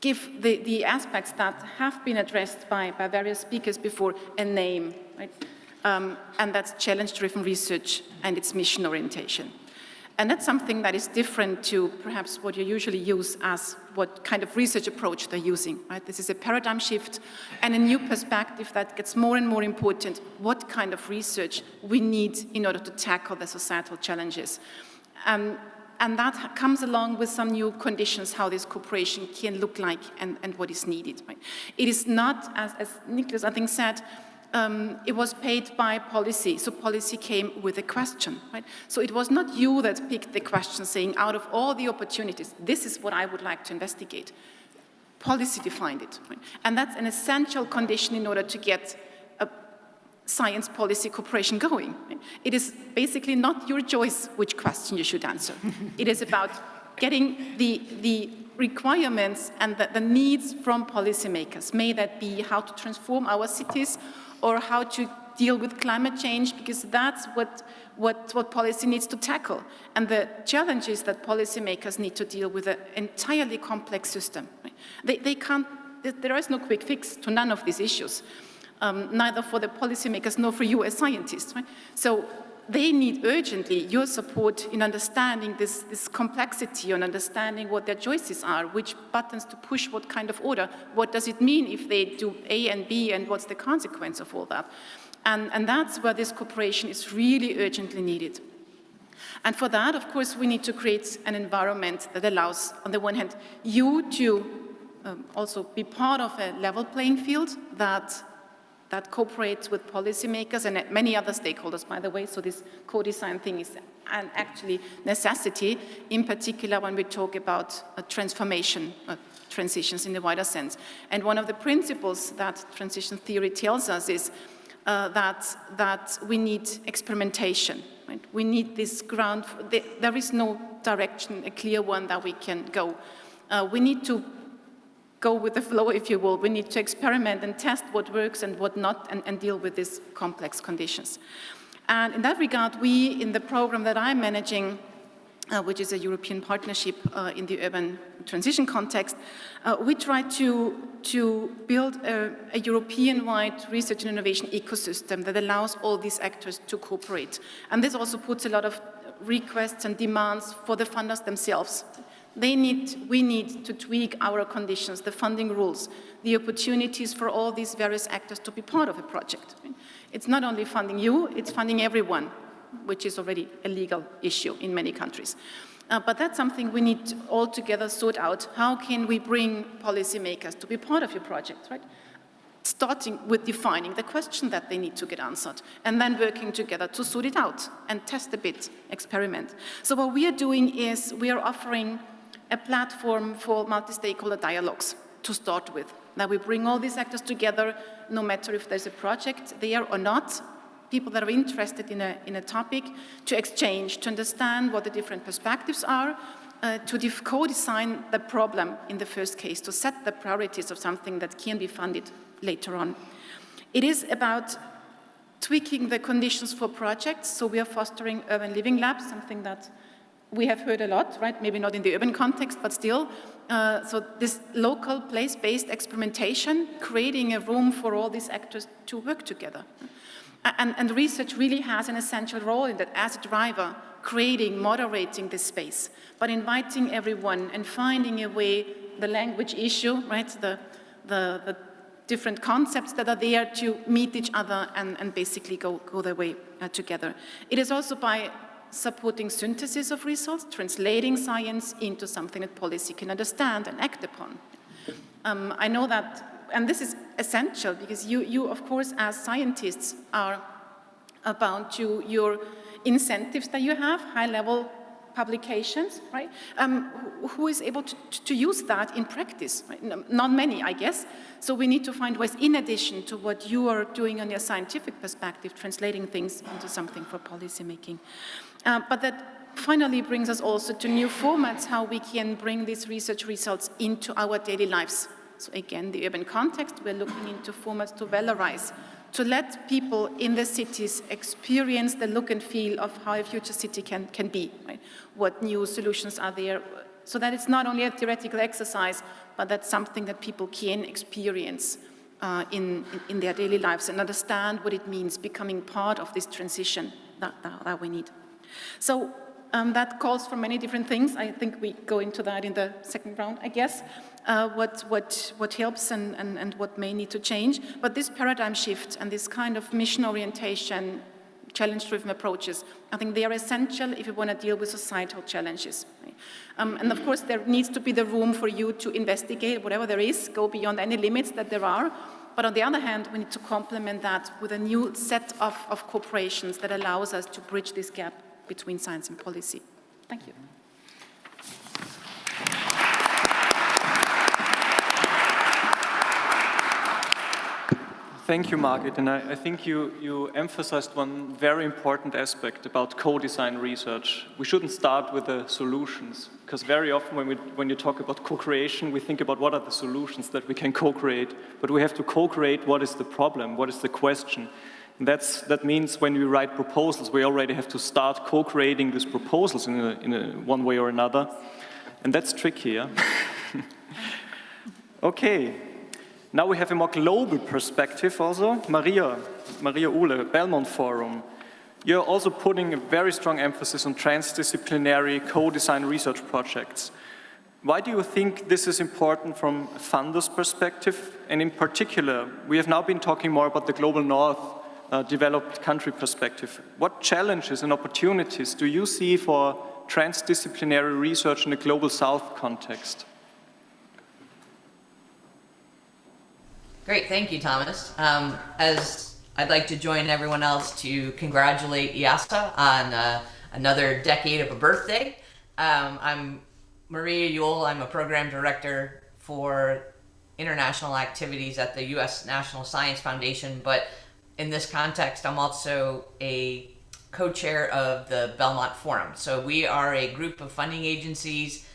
give the aspects that have been addressed by various speakers before a name, right? And that's challenge-driven research and its mission orientation. And that's something that is different to perhaps what you usually use as what kind of research approach they're using, right? This is a paradigm shift and a new perspective that gets more and more important, what kind of research we need in order to tackle the societal challenges. And that comes along with some new conditions, how this cooperation can look like and what is needed, right? It is not, as Niklas, I think, said, it was paid by policy, so policy came with a question, right? So it was not you that picked the question saying, out of all the opportunities, this is what I would like to investigate. Policy defined it, right? And that's an essential condition in order to get a science policy cooperation going, right? It is basically not your choice which question you should answer. It is about getting the requirements and the needs from policymakers, may that be how to transform our cities or how to deal with climate change, because that's what policy needs to tackle. And the challenge is that policymakers need to deal with an entirely complex system. Right? They can't, there is no quick fix to none of these issues, neither for the policymakers nor for you as scientists. Right? So they need urgently your support in understanding this complexity and understanding what their choices are, which buttons to push, what kind of order, what does it mean if they do A and B, and what's the consequence of all that. And that's where this cooperation is really urgently needed. And for that, of course, we need to create an environment that allows, on the one hand, you to also be part of a level playing field that cooperates with policymakers and many other stakeholders, by the way. So this co-design thing is an actually necessity, in particular when we talk about transitions in the wider sense. And one of the principles that transition theory tells us is that we need experimentation. Right? We need this ground. There is no direction, a clear one that we can go. We need to go with the flow, if you will. We need to experiment and test what works and what not, and deal with these complex conditions. And in that regard, we, in the program that I'm managing, which is a European partnership in the urban transition context, we try to build a European-wide research and innovation ecosystem that allows all these actors to cooperate. And this also puts a lot of requests and demands for the funders themselves. We need to tweak our conditions, the funding rules, the opportunities for all these various actors to be part of a project. It's not only funding you, it's funding everyone, which is already a legal issue in many countries. But that's something we need to all together sort out. How can we bring policymakers to be part of your project, right? Starting with defining the question that they need to get answered, and then working together to sort it out and test a bit, experiment. So what we are doing is we are offering a platform for multi-stakeholder dialogues to start with. Now we bring all these actors together, no matter if there's a project there or not, people that are interested in a topic, to exchange, to understand what the different perspectives are, to co-design the problem in the first case, to set the priorities of something that can be funded later on. It is about tweaking the conditions for projects, so we are fostering urban living labs, something that we have heard a lot, right? Maybe not in the urban context, but still. So this local, place-based experimentation, creating a room for all these actors to work together. And research really has an essential role in that as a driver, creating, moderating this space, but inviting everyone and finding a way, the language issue, right? The different concepts that are there to meet each other and basically go their way together. It is also by supporting synthesis of results, translating science into something that policy can understand and act upon. I know that, and this is essential because you of course, as scientists are bound to your incentives that you have, high-level publications, right? Who is able to use that in practice? Right? Not many, I guess. So we need to find ways, in addition to what you are doing on your scientific perspective, translating things into something for policymaking. But that finally brings us also to new formats, how we can bring these research results into our daily lives. So again, the urban context, we're looking into formats to valorize, to let people in the cities experience the look and feel of how a future city can be, right? What new solutions are there, so that it's not only a theoretical exercise, but that's something that people can experience in their daily lives and understand what it means becoming part of this transition that we need. So that calls for many different things. I think we go into that in the second round, I guess, what helps and what may need to change. But this paradigm shift and this kind of mission orientation, challenge-driven approaches, I think they are essential if you want to deal with societal challenges. And of course, there needs to be the room for you to investigate whatever there is, go beyond any limits that there are. But on the other hand, we need to complement that with a new set of corporations that allows us to bridge this gap between science and policy. Thank you. Thank you, Margit. And I think you emphasized one very important aspect about co-design research. We shouldn't start with the solutions, because very often when you talk about co-creation, we think about what are the solutions that we can co-create, but we have to co-create what is the problem, what is the question. And that means when we write proposals, we already have to start co-creating these proposals in one way or another. And that's tricky, yeah? Okay. Now we have a more global perspective also. Maria Uhle, Belmont Forum. You're also putting a very strong emphasis on transdisciplinary co-design research projects. Why do you think this is important from a funder's perspective? And in particular, we have now been talking more about the global north, developed country perspective, what challenges and opportunities do you see for transdisciplinary research in the Global South context? Great, thank you, Thomas. As I'd like to join everyone else to congratulate IIASA on another decade of a birthday. I'm Maria Yule. I'm a program director for international activities at the U.S. National Science Foundation, but in this context, I'm also a co-chair of the Belmont Forum. So we are a group of funding agencies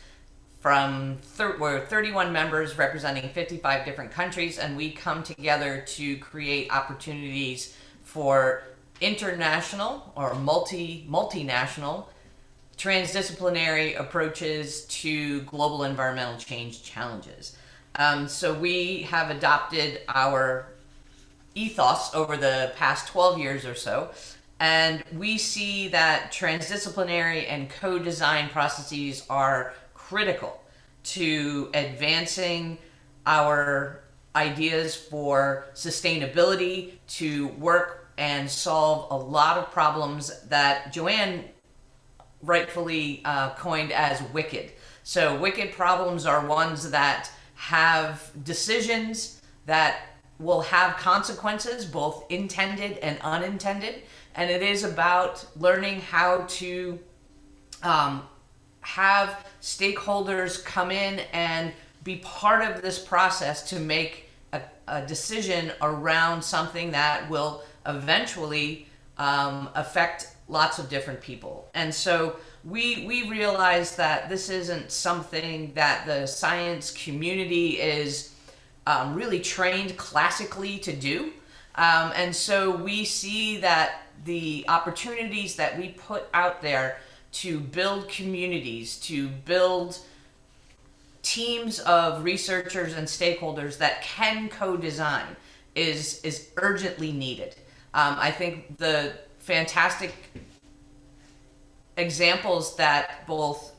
we're 31 members representing 55 different countries, and we come together to create opportunities for international or multinational transdisciplinary approaches to global environmental change challenges. So we have adopted our ethos over the past 12 years or so, and we see that transdisciplinary and co-design processes are critical to advancing our ideas for sustainability, to work and solve a lot of problems that Joanne rightfully coined as wicked. So wicked problems are ones that have decisions that will have consequences, both intended and unintended, and it is about learning how to have stakeholders come in and be part of this process to make a decision around something that will eventually affect lots of different people. And so we realize that this isn't something that the science community is really trained classically to do. And so we see that the opportunities that we put out there to build communities, to build teams of researchers and stakeholders that can co-design is urgently needed. I think the fantastic examples that both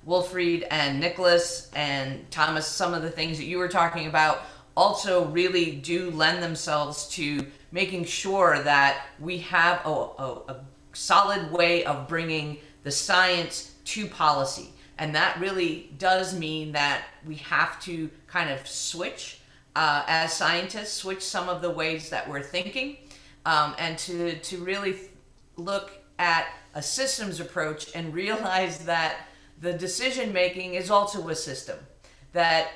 Wilfried and Nicholas and Thomas, some of the things that you were talking about, also really do lend themselves to making sure that we have a solid way of bringing the science to policy. And that really does mean that we have to kind of switch, as scientists, switch some of the ways that we're thinking, and to really look at a systems approach and realize that the decision making is also a system, that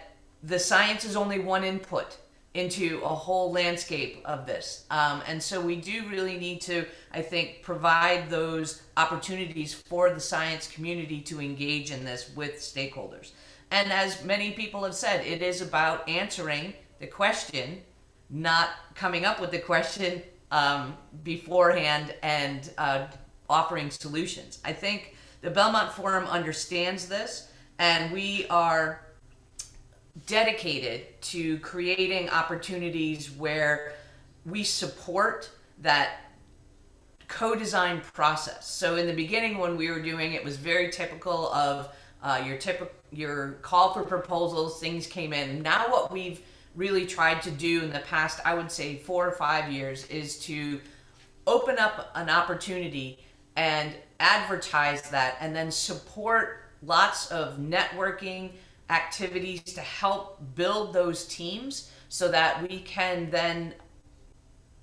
the science is only one input into a whole landscape of this. And so we do really need to, I think, provide those opportunities for the science community to engage in this with stakeholders. And as many people have said, it is about answering the question, not coming up with the question beforehand and offering solutions. I think the Belmont Forum understands this, and we are dedicated to creating opportunities where we support that co-design process. So in the beginning when we were doing it, was very typical of your call for proposals, things came in. Now what we've really tried to do in the past, I would say 4 or 5 years, is to open up an opportunity and advertise that, and then support lots of networking activities to help build those teams so that we can then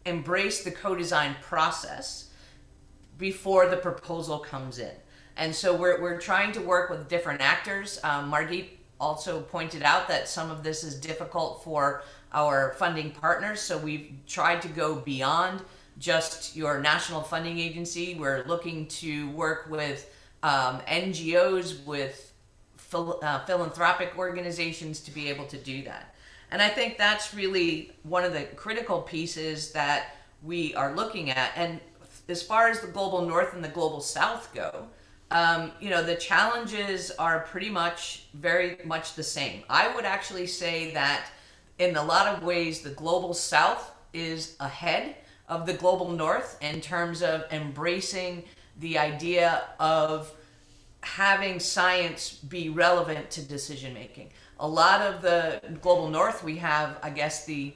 embrace the co-design process before the proposal comes in. And so we're trying to work with different actors. Margit also pointed out that some of this is difficult for our funding partners, so we've tried to go beyond just your national funding agency. We're looking to work with NGOs, with philanthropic organizations to be able to do that. And I think that's really one of the critical pieces that we are looking at. And as far as the global north and the global south go, the challenges are pretty much very much the same. I would actually say that in a lot of ways, the global south is ahead of the global north in terms of embracing the idea of having science be relevant to decision making. A lot of the global north, we have, I guess, the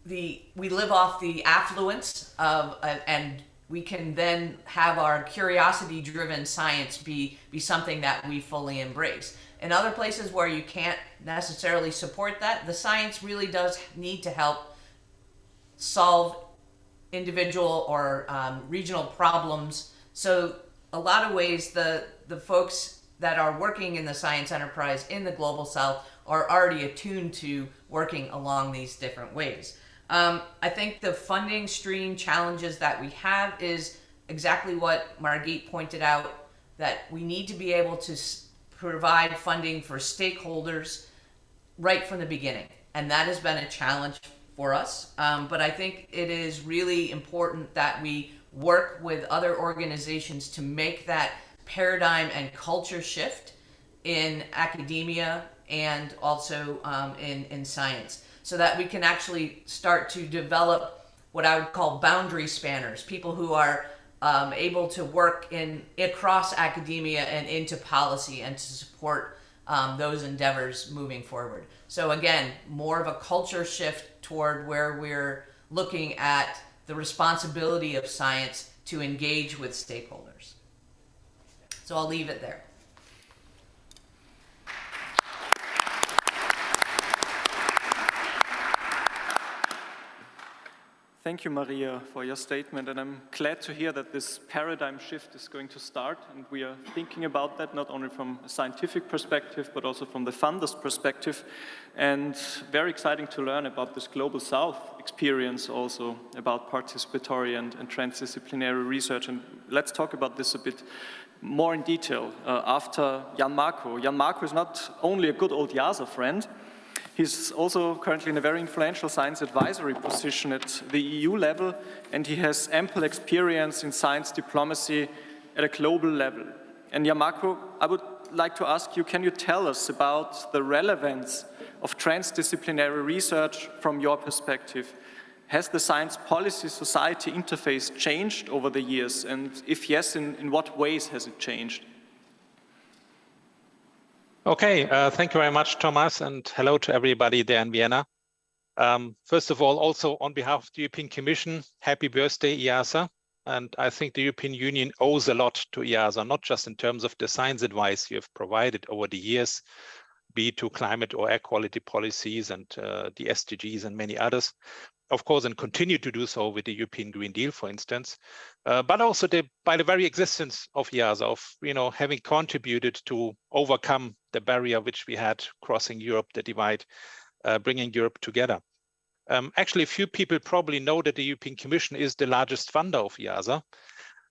we live off the affluence of, and we can then have our curiosity-driven science be something that we fully embrace. In other places where you can't necessarily support that, the science really does need to help solve individual or regional problems. So a lot of ways the folks that are working in the science enterprise in the Global South are already attuned to working along these different ways. I think the funding stream challenges that we have is exactly what Margit pointed out, that we need to be able to provide funding for stakeholders right from the beginning. And that has been a challenge for us. But I think it is really important that we work with other organizations to make that paradigm and culture shift in academia and also in science, so that we can actually start to develop what I would call boundary spanners, people who are able to work across academia and into policy and to support those endeavors moving forward. So again, more of a culture shift toward where we're looking at the responsibility of science to engage with stakeholders. So I'll leave it there. Thank you, Maria, for your statement, and I'm glad to hear that this paradigm shift is going to start, and we are thinking about that not only from a scientific perspective, but also from the funders' perspective, and very exciting to learn about this Global South experience also, about participatory and transdisciplinary research, and let's talk about this a bit more in detail after Jan Marco. Jan Marco is not only a good old IIASA friend, he's also currently in a very influential science advisory position at the EU level, and he has ample experience in science diplomacy at a global level. And Jan Marco, I would like to ask you, can you tell us about the relevance of transdisciplinary research from your perspective? Has the science policy society interface changed over the years? And if yes, in what ways has it changed? Okay, thank you very much, Thomas, and hello to everybody there in Vienna. First of all, also on behalf of the European Commission, happy birthday, IIASA. And I think the European Union owes a lot to IIASA, not just in terms of the science advice you have provided over the years, be it to climate or air quality policies and the SDGs and many others, of course, and continue to do so with the European Green Deal, for instance, but also by the very existence of IIASA, of having contributed to overcome the barrier which we had crossing Europe, the divide, bringing Europe together. Actually, few people probably know that the European Commission is the largest funder of IIASA,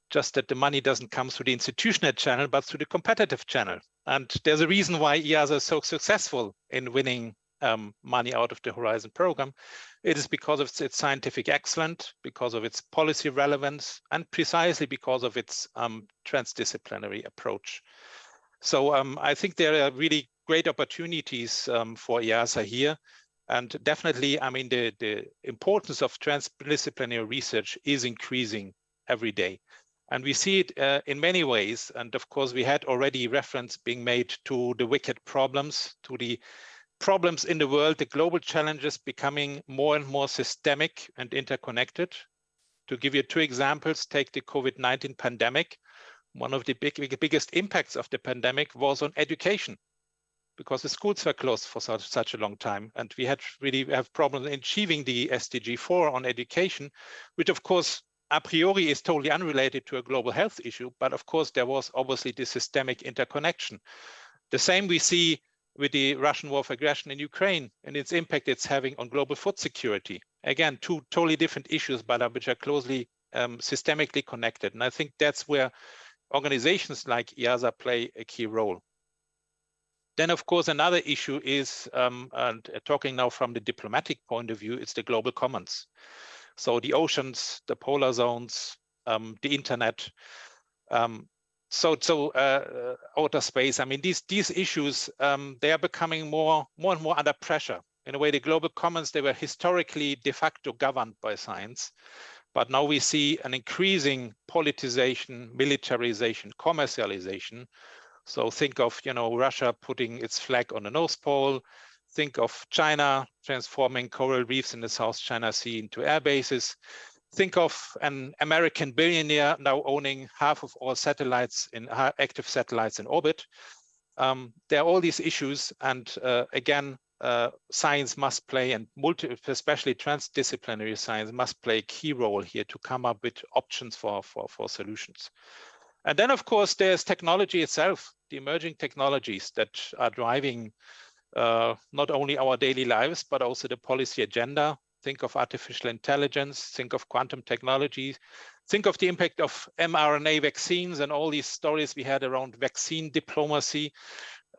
just that the money doesn't come through the institutional channel, but through the competitive channel. And there's a reason why IIASA is so successful in winning money out of the Horizon program. It is because of its scientific excellence, because of its policy relevance, and precisely because of its transdisciplinary approach. So I think there are really great opportunities for IIASA here. And definitely, I mean, the importance of transdisciplinary research is increasing every day. And we see it in many ways. And of course, we had already reference being made to the wicked problems, to the problems in the world, the global challenges becoming more and more systemic and interconnected. To give you two examples, take the COVID-19 pandemic. One of the biggest impacts of the pandemic was on education, because the schools were closed for such a long time. And we have problems in achieving the SDG 4 on education, which of course, a priori is totally unrelated to a global health issue. But of course, there was obviously this systemic interconnection. The same we see with the Russian war of aggression in Ukraine and its impact it's having on global food security. Again, two totally different issues, but which are closely systemically connected. And I think that's where organizations like IIASA play a key role. Then, of course, another issue is, and talking now from the diplomatic point of view, it's the global commons. So the oceans, the polar zones, the internet, outer space. I mean, these issues, they are becoming more and more under pressure. In a way, the global commons, they were historically de facto governed by science. But now we see an increasing politicization, militarization, commercialization. So think of, Russia putting its flag on the North Pole, Think of China transforming coral reefs in the South China Sea into air bases. Think of an American billionaire now owning half of all satellites in active satellites in orbit. There are all these issues, and again, science must play, and especially transdisciplinary science must play a key role here to come up with options for solutions. And then, of course, there's technology itself, the emerging technologies that are driving not only our daily lives, but also the policy agenda. Think of artificial intelligence, think of quantum technology, think of the impact of mRNA vaccines and all these stories we had around vaccine diplomacy,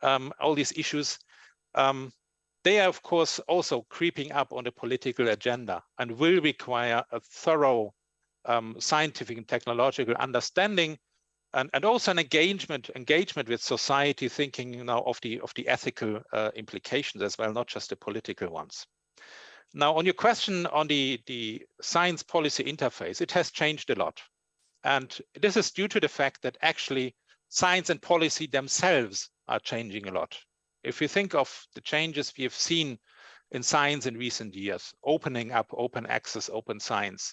all these issues. They are, of course, also creeping up on the political agenda and will require a thorough scientific and technological understanding, and also an engagement with society, thinking now of the ethical implications as well, not just the political ones. Now, on your question on the science policy interface, it has changed a lot. And this is due to the fact that actually science and policy themselves are changing a lot. If you think of the changes we have seen in science in recent years, opening up open access, open science,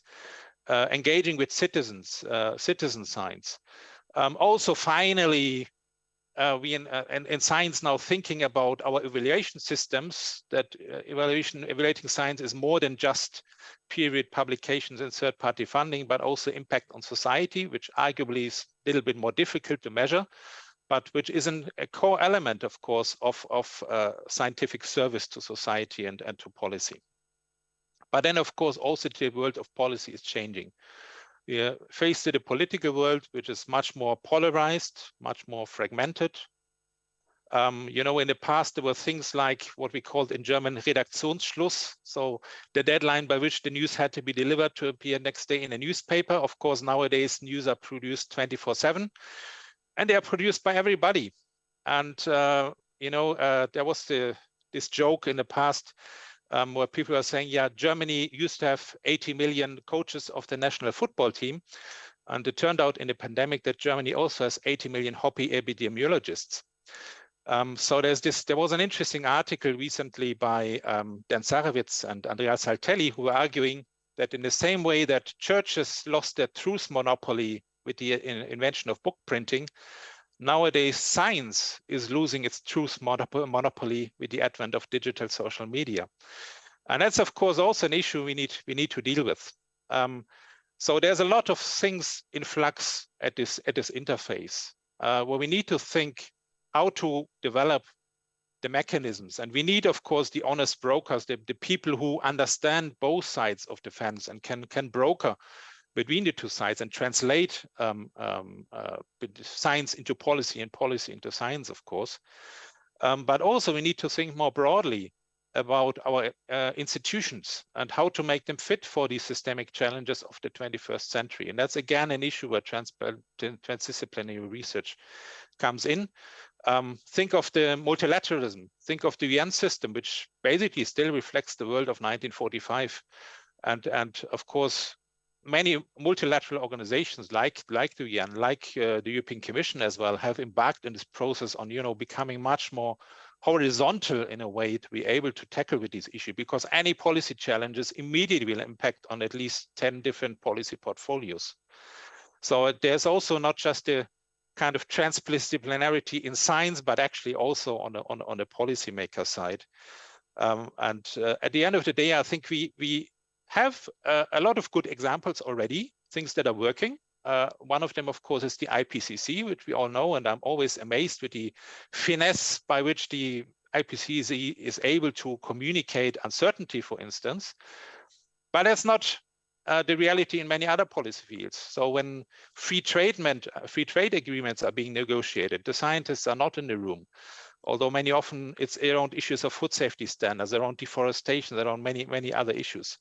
engaging with citizens, citizen science, also finally, we in science now thinking about our evaluation systems, that evaluating science is more than just period publications and third-party funding, but also impact on society, which arguably is a little bit more difficult to measure, but which is a core element, of course, of scientific service to society and to policy. But then, of course, also the world of policy is changing. We are faced with a political world which is much more polarized, much more fragmented. You know, in the past, there were things like what we called in German Redaktionsschluss, so the deadline by which the news had to be delivered to appear next day in a newspaper. Of course, nowadays, news are produced 24/7, and they are produced by everybody. And, you know, there was this joke in the past where people are saying, yeah, Germany used to have 80 million coaches of the national football team. And it turned out in the pandemic that Germany also has 80 million hobby epidemiologists. So there was an interesting article recently by Dan Sarewitz and Andrea Saltelli, who were arguing that in the same way that churches lost their truth monopoly with the invention of book printing, nowadays science is losing its truth monopoly with the advent of digital social media. And that's, of course, also an issue we need to deal with. So there's a lot of things in flux at this interface where we need to think how to develop the mechanisms. And we need, of course, the honest brokers, the people who understand both sides of the fence and can broker between the two sides and translate science into policy and policy into science, of course. But also we need to think more broadly about our institutions and how to make them fit for these systemic challenges of the 21st century. And that's, again, an issue where transdisciplinary research comes in. Think of the multilateralism, think of the UN system, which basically still reflects the world of 1945. And of course, many multilateral organizations like the UN, like the European Commission as well, have embarked in this process on, you know, becoming much more horizontal in a way to be able to tackle with these issues, because any policy challenges immediately will impact on at least 10 different policy portfolios. So there's also not just a kind of transdisciplinarity in science, but actually also on the policymaker side. And at the end of the day, I think we have a lot of good examples already, things that are working. One of them, of course, is the IPCC, which we all know, and I'm always amazed with the finesse by which the IPCC is able to communicate uncertainty, for instance. But that's not the reality in many other policy fields. So when free trade agreements are being negotiated, the scientists are not in the room. Although many often it's around issues of food safety standards, around deforestation, around many other issues.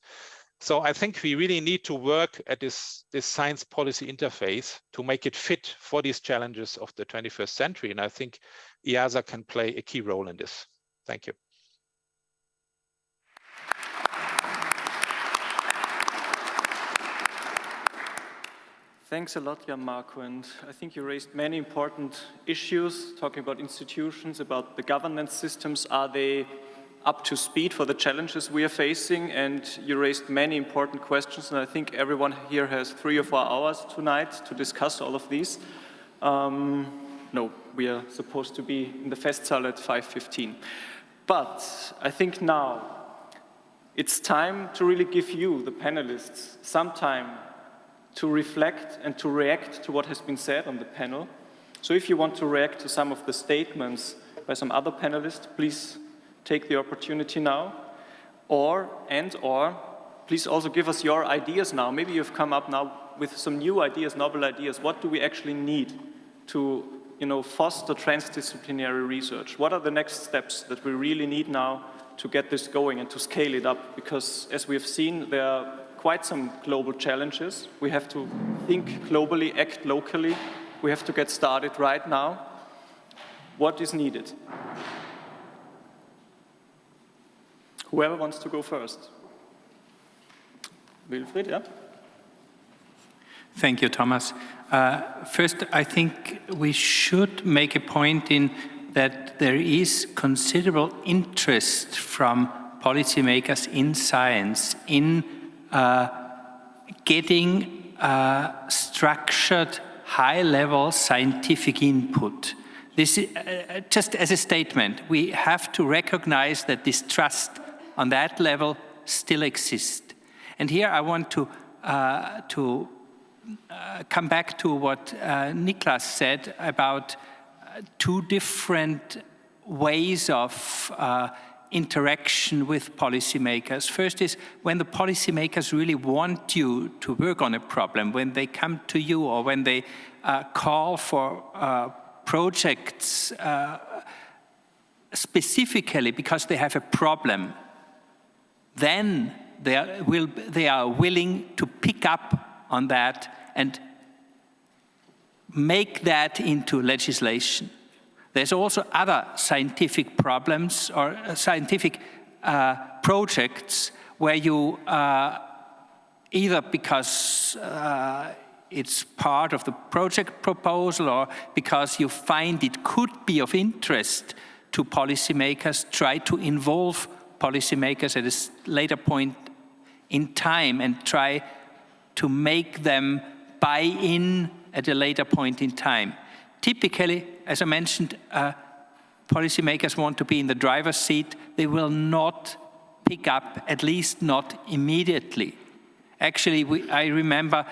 So I think we really need to work at this science policy interface to make it fit for these challenges of the 21st century. And I think IIASA can play a key role in this. Thank you. Thanks a lot, Jan Marco, and I think you raised many important issues, talking about institutions, about the governance systems. Are they up to speed for the challenges we are facing, and you raised many important questions, and I think everyone here has 3 or 4 hours tonight to discuss all of these. No, we are supposed to be in the Festsaal at 5:15. But I think now it's time to really give you, the panelists, some time to reflect and to react to what has been said on the panel. So if you want to react to some of the statements by some other panelists, please take the opportunity now. Or please also give us your ideas now. Maybe you've come up now with some new ideas, novel ideas. What do we actually need to foster transdisciplinary research? What are the next steps that we really need now to get this going and to scale it up? Because as we have seen, there are quite some global challenges. We have to think globally, act locally. We have to get started right now. What is needed? Whoever wants to go first. Wilfried, yeah? Thank you, Thomas. First, I think we should make a point in that there is considerable interest from policymakers in science in getting structured, high-level scientific input. This is, just as a statement, we have to recognize that this trust on that level still exists. And here I want to come back to what Niklas said about 2 different ways of interaction with policymakers. First is when the policymakers really want you to work on a problem, when they come to you or when they call for projects specifically because they have a problem, then they are willing to pick up on that and make that into legislation. There's also other scientific problems or scientific projects where you either because it's part of the project proposal or because you find it could be of interest to policymakers, try to involve policymakers at a later point in time and try to make them buy in at a later point in time. Typically, as I mentioned, policymakers want to be in the driver's seat. They will not pick up, at least not immediately. Actually, I remember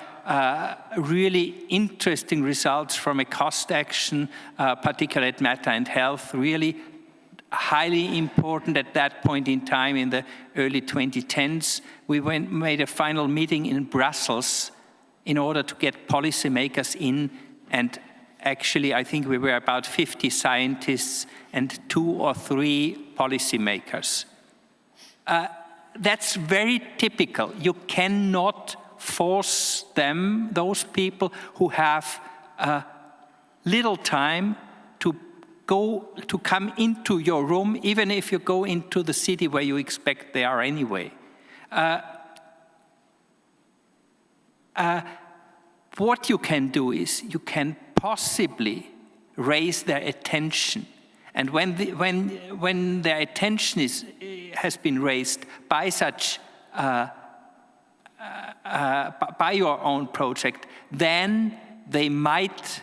really interesting results from a cost action, particulate matter and health, really highly important at that point in time in the early 2010s. We made a final meeting in Brussels in order to get policymakers in, and actually I think we were about 50 scientists and 2 or 3 policymakers. That's very typical. You cannot force them, those people who have little time, to come into your room, even if you go into the city where you expect they are anyway. What you can do is you can possibly raise their attention. And when their attention has been raised by such by your own project, then they might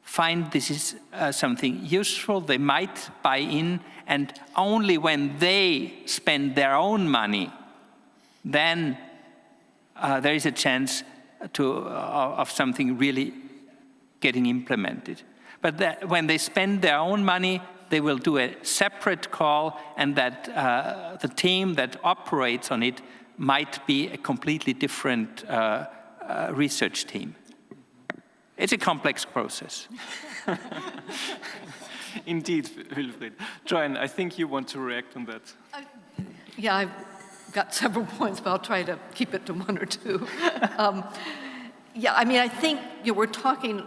find this is something useful. They might buy in, and only when they spend their own money, then there is a chance of something really getting implemented. But when they spend their own money, they will do a separate call, and that the team that operates on it might be a completely different research team. It's a complex process. Indeed, Wilfried. Joanne, I think you want to react on that. Yeah, I've got several points, but I'll try to keep it to 1 or 2. Yeah, I mean, I think we're talking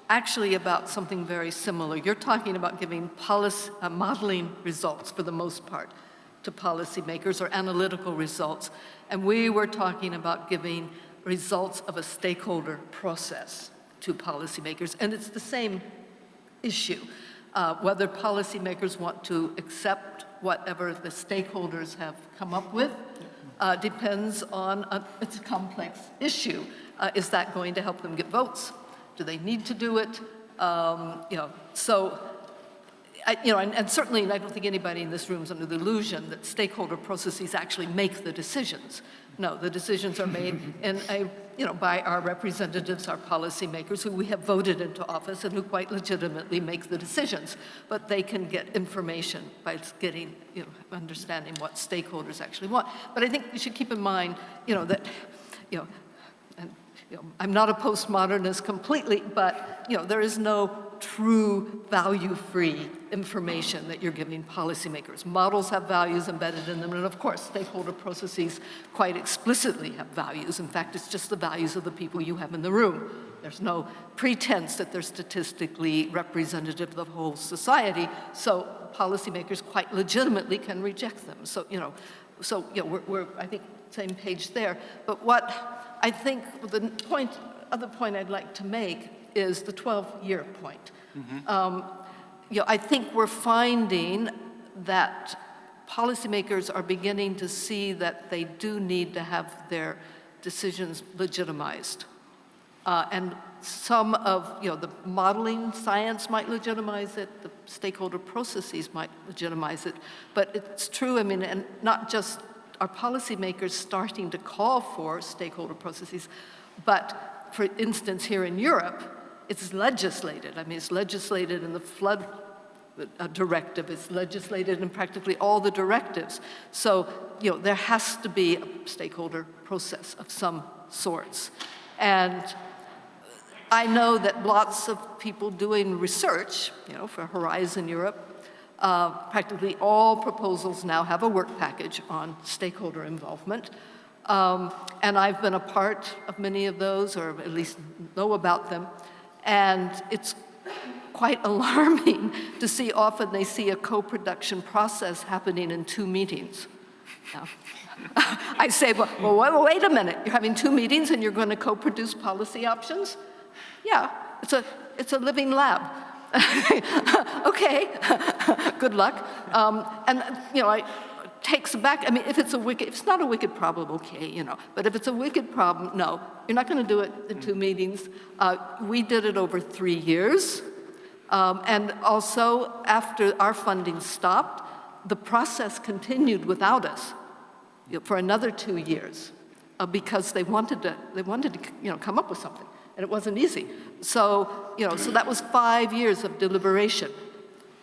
actually about something very similar. You're talking about giving policy, modeling results for the most part to policymakers, or analytical results. And we were talking about giving results of a stakeholder process to policymakers, and it's the same issue. Whether policymakers want to accept whatever the stakeholders have come up with depends on, it's a complex issue. Is that going to help them get votes? Do they need to do it? So, and certainly I don't think anybody in this room is under the illusion that stakeholder processes actually make the decisions. No, the decisions are made by our representatives, our policymakers, who we have voted into office and who quite legitimately make the decisions. But they can get information by getting, understanding what stakeholders actually want. But I think you should keep in mind, that, I'm not a postmodernist completely, but there is no true value-free information that you're giving policymakers. Models have values embedded in them, and of course, stakeholder processes quite explicitly have values. In fact, it's just the values of the people you have in the room. There's no pretense that they're statistically representative of the whole society, so policymakers quite legitimately can reject them. So, we're I think, same page there. But what I think the other point I'd like to make is the 12-year point. I think we're finding that policymakers are beginning to see that they do need to have their decisions legitimized. And some of the modeling science might legitimize it, the stakeholder processes might legitimize it, but it's true, and not just are policymakers starting to call for stakeholder processes, but for instance, here in Europe, it's legislated. It's legislated in the flood directive. It's legislated in practically all the directives. So, there has to be a stakeholder process of some sorts. And I know that lots of people doing research, for Horizon Europe, practically all proposals now have a work package on stakeholder involvement. And I've been a part of many of those, or at least know about them. And it's quite alarming to see often they see a co-production process happening in 2 meetings. Now, I say, well, wait a minute, you're having 2 meetings and you're going to co-produce policy options? Yeah, it's a living lab. Okay, good luck. It takes back, if it's not a wicked problem, okay, but if it's a wicked problem, no, you're not going to do it in 2 meetings. We did it over 3 years. And also, after our funding stopped, the process continued without us for another 2 years because they wanted to come up with something, and it wasn't easy. So, so that was 5 years of deliberation,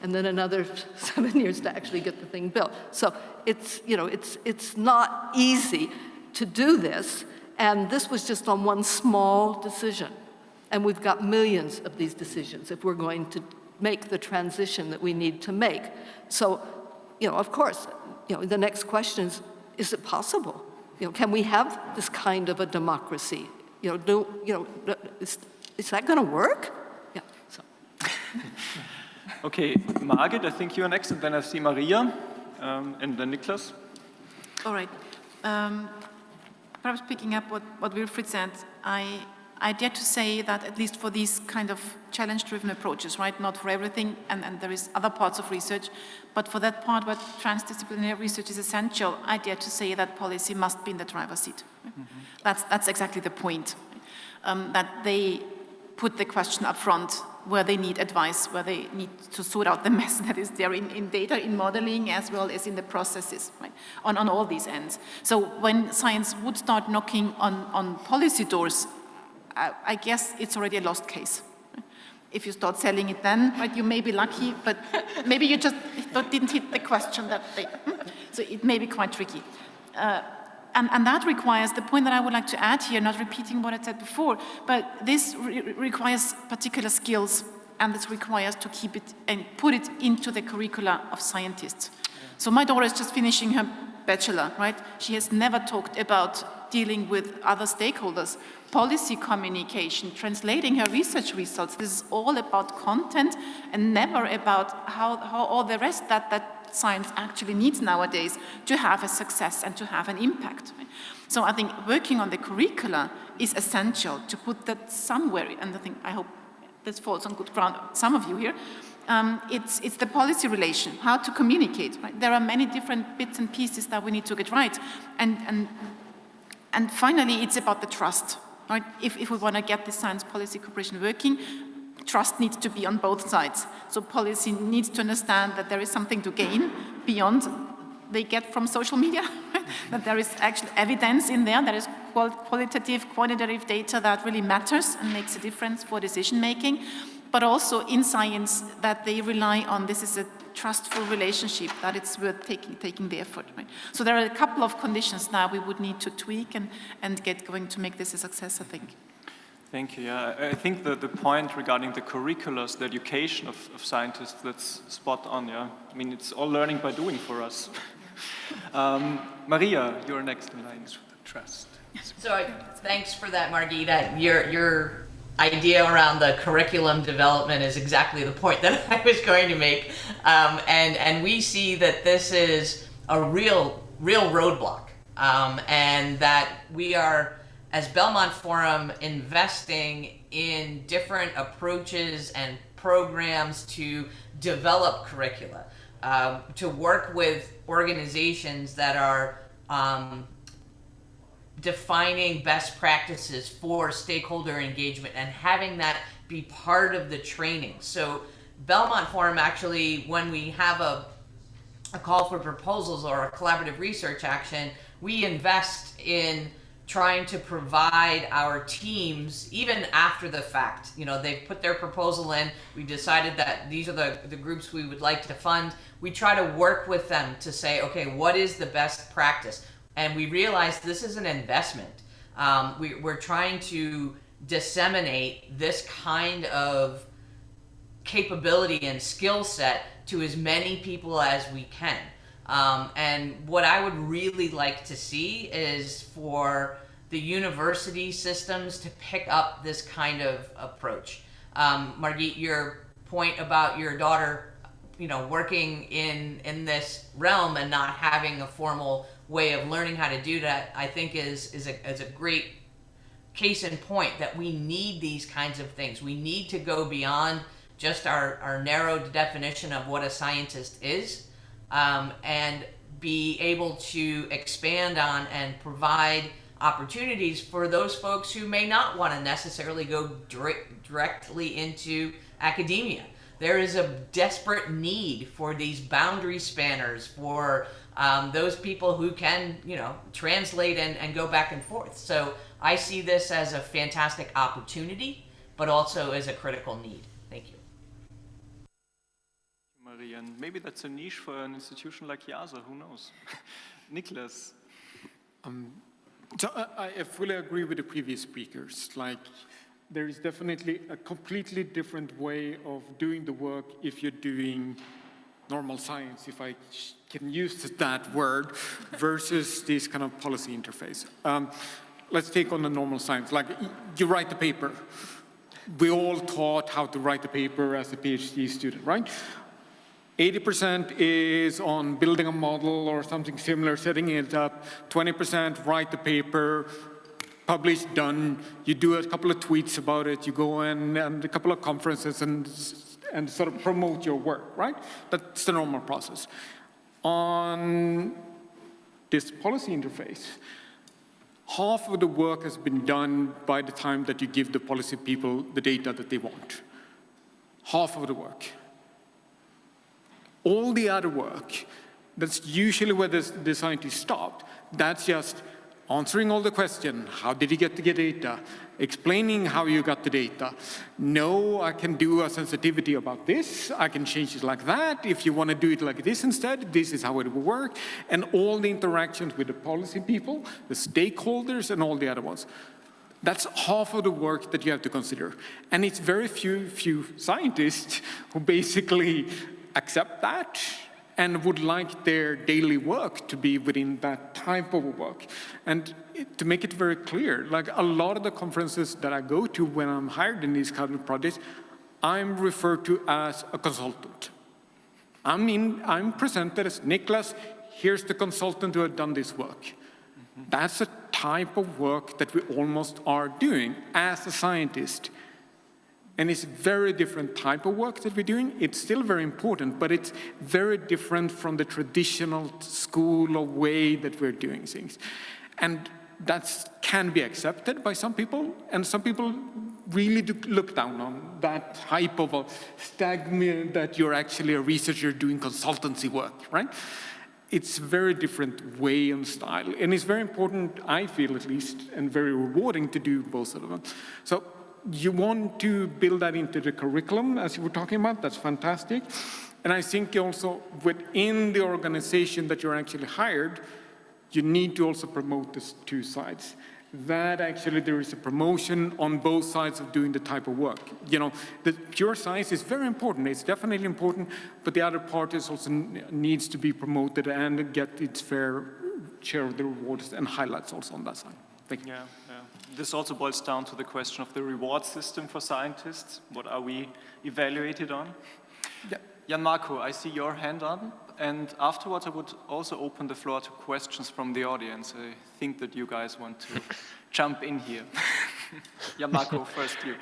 and then another 7 years to actually get the thing built. So it's not easy to do this, and this was just on one small decision. And we've got millions of these decisions if we're going to make the transition that we need to make. So, of course, the next question is it possible? Can we have this kind of a democracy? Is that going to work? Yeah. So. Okay, Margit, I think you're next, and then I see Maria, and then Niklas. All right. Perhaps picking up what Wilfried said, I dare to say that at least for these kind of challenge-driven approaches, right, not for everything, and there is other parts of research, but for that part where transdisciplinary research is essential, I dare to say that policy must be in the driver's seat. Right? That's exactly the point, that they put the question up front where they need advice, where they need to sort out the mess that is there in data, in modeling, as well as in the processes, right, on all these ends. So when science would start knocking on policy doors, I guess it's already a lost case. If you start selling it then, right, you may be lucky, but maybe you just didn't hit the question that day. So it may be quite tricky. And that requires, the point that I would like to add here, not repeating what I said before, but this requires particular skills, and this requires to keep it and put it into the curricula of scientists. So my daughter is just finishing her bachelor, right? She has never talked about dealing with other stakeholders, policy communication, translating her research results. This is all about content and never about how all the rest that science actually needs nowadays to have a success and to have an impact. So I think working on the curricula is essential to put that somewhere, and I hope this falls on good ground, some of you here, it's the policy relation, how to communicate. Right? There are many different bits and pieces that we need to get right. And finally, it's about the trust. Right? If we want to get the science policy cooperation working, trust needs to be on both sides. So policy needs to understand that there is something to gain beyond they get from social media, that there is actually evidence in there, there is qualitative, quantitative data that really matters and makes a difference for decision making, but also in science that they rely on this is a trustful relationship, that it's worth taking the effort. Right? So there are a couple of conditions now we would need to tweak and get going to make this a success, I think. Thank you. Yeah, I think the point regarding the curriculums, the education of scientists, that's spot on. Yeah, I mean it's all learning by doing for us. Maria, you're next in line. Trust. So thanks for that, Margita. Your idea around the curriculum development is exactly the point that I was going to make, and we see that this is a real roadblock, and that we are, as Belmont Forum, investing in different approaches and programs to develop curricula, to work with organizations that are defining best practices for stakeholder engagement and having that be part of the training. So Belmont Forum actually, when we have a call for proposals or a collaborative research action, we invest in trying to provide our teams, even after the fact. You know, they've put their proposal in, we decided that these are the groups we would like to fund. We try to work with them to say, okay, what is the best practice? And we realize this is an investment. We're trying to disseminate this kind of capability and skill set to as many people as we can. And what I would really like to see is for the university systems to pick up this kind of approach. Margit, your point about your daughter, you know, working in this realm and not having a formal way of learning how to do that, I think is a great case in point that we need these kinds of things. We need to go beyond just our narrowed definition of what a scientist is, and be able to expand on and provide opportunities for those folks who may not want to necessarily go directly into academia. There is a desperate need for these boundary spanners, for those people who can, you know, translate and go back and forth. So I see this as a fantastic opportunity, but also as a critical need. Thank you. Maria, and maybe that's a niche for an institution like IIASA, who knows? Niklas. So I fully agree with the previous speakers. Like, there is definitely a completely different way of doing the work if you're doing normal science, if I can use that word, versus this kind of policy interface. Let's take on the normal science. Like, you write the paper. We all taught how to write a paper as a PhD student, right? 80% is on building a model or something similar, setting it up. 20% write the paper, publish, done. You do a couple of tweets about it. You go in and a couple of conferences and sort of promote your work, right? That's the normal process. On this policy interface, half of the work has been done by the time that you give the policy people the data that they want. Half of the work. All the other work, that's usually where the scientists stopped. That's just answering all the questions. How did you get the data? Explaining how you got the data. No, I can do a sensitivity about this. I can change it like that. If you want to do it like this instead, this is how it will work. And all the interactions with the policy people, the stakeholders, and all the other ones. That's half of the work that you have to consider. And it's very few scientists who basically accept that and would like their daily work to be within that type of work. And to make it very clear, like a lot of the conferences that I go to when I'm hired in these kind of projects, I'm referred to as a consultant. I'm presented as Niklas, here's the consultant who had done this work. Mm-hmm. That's a type of work that we almost are doing as a scientist. And it's a very different type of work that we're doing. It's still very important, but it's very different from the traditional school or way that we're doing things. And that can be accepted by some people, and some people really do look down on that type of a stagnant, that you're actually a researcher doing consultancy work, right? It's a very different way and style, and it's very important, I feel at least, and very rewarding to do both of them. So you want to build that into the curriculum, as you were talking about, that's fantastic. And I think also within the organization that you're actually hired, you need to also promote these two sides. That actually there is a promotion on both sides of doing the type of work. You know, the pure science is very important, it's definitely important, but the other part is also needs to be promoted and get its fair share of the rewards and highlights also on that side. Thank you. Yeah. This also boils down to the question of the reward system for scientists. What are we evaluated on? Yeah. Jan Marco, I see your hand on, and afterwards I would also open the floor to questions from the audience. I think that you guys want to jump in here. Jan Marco, first you.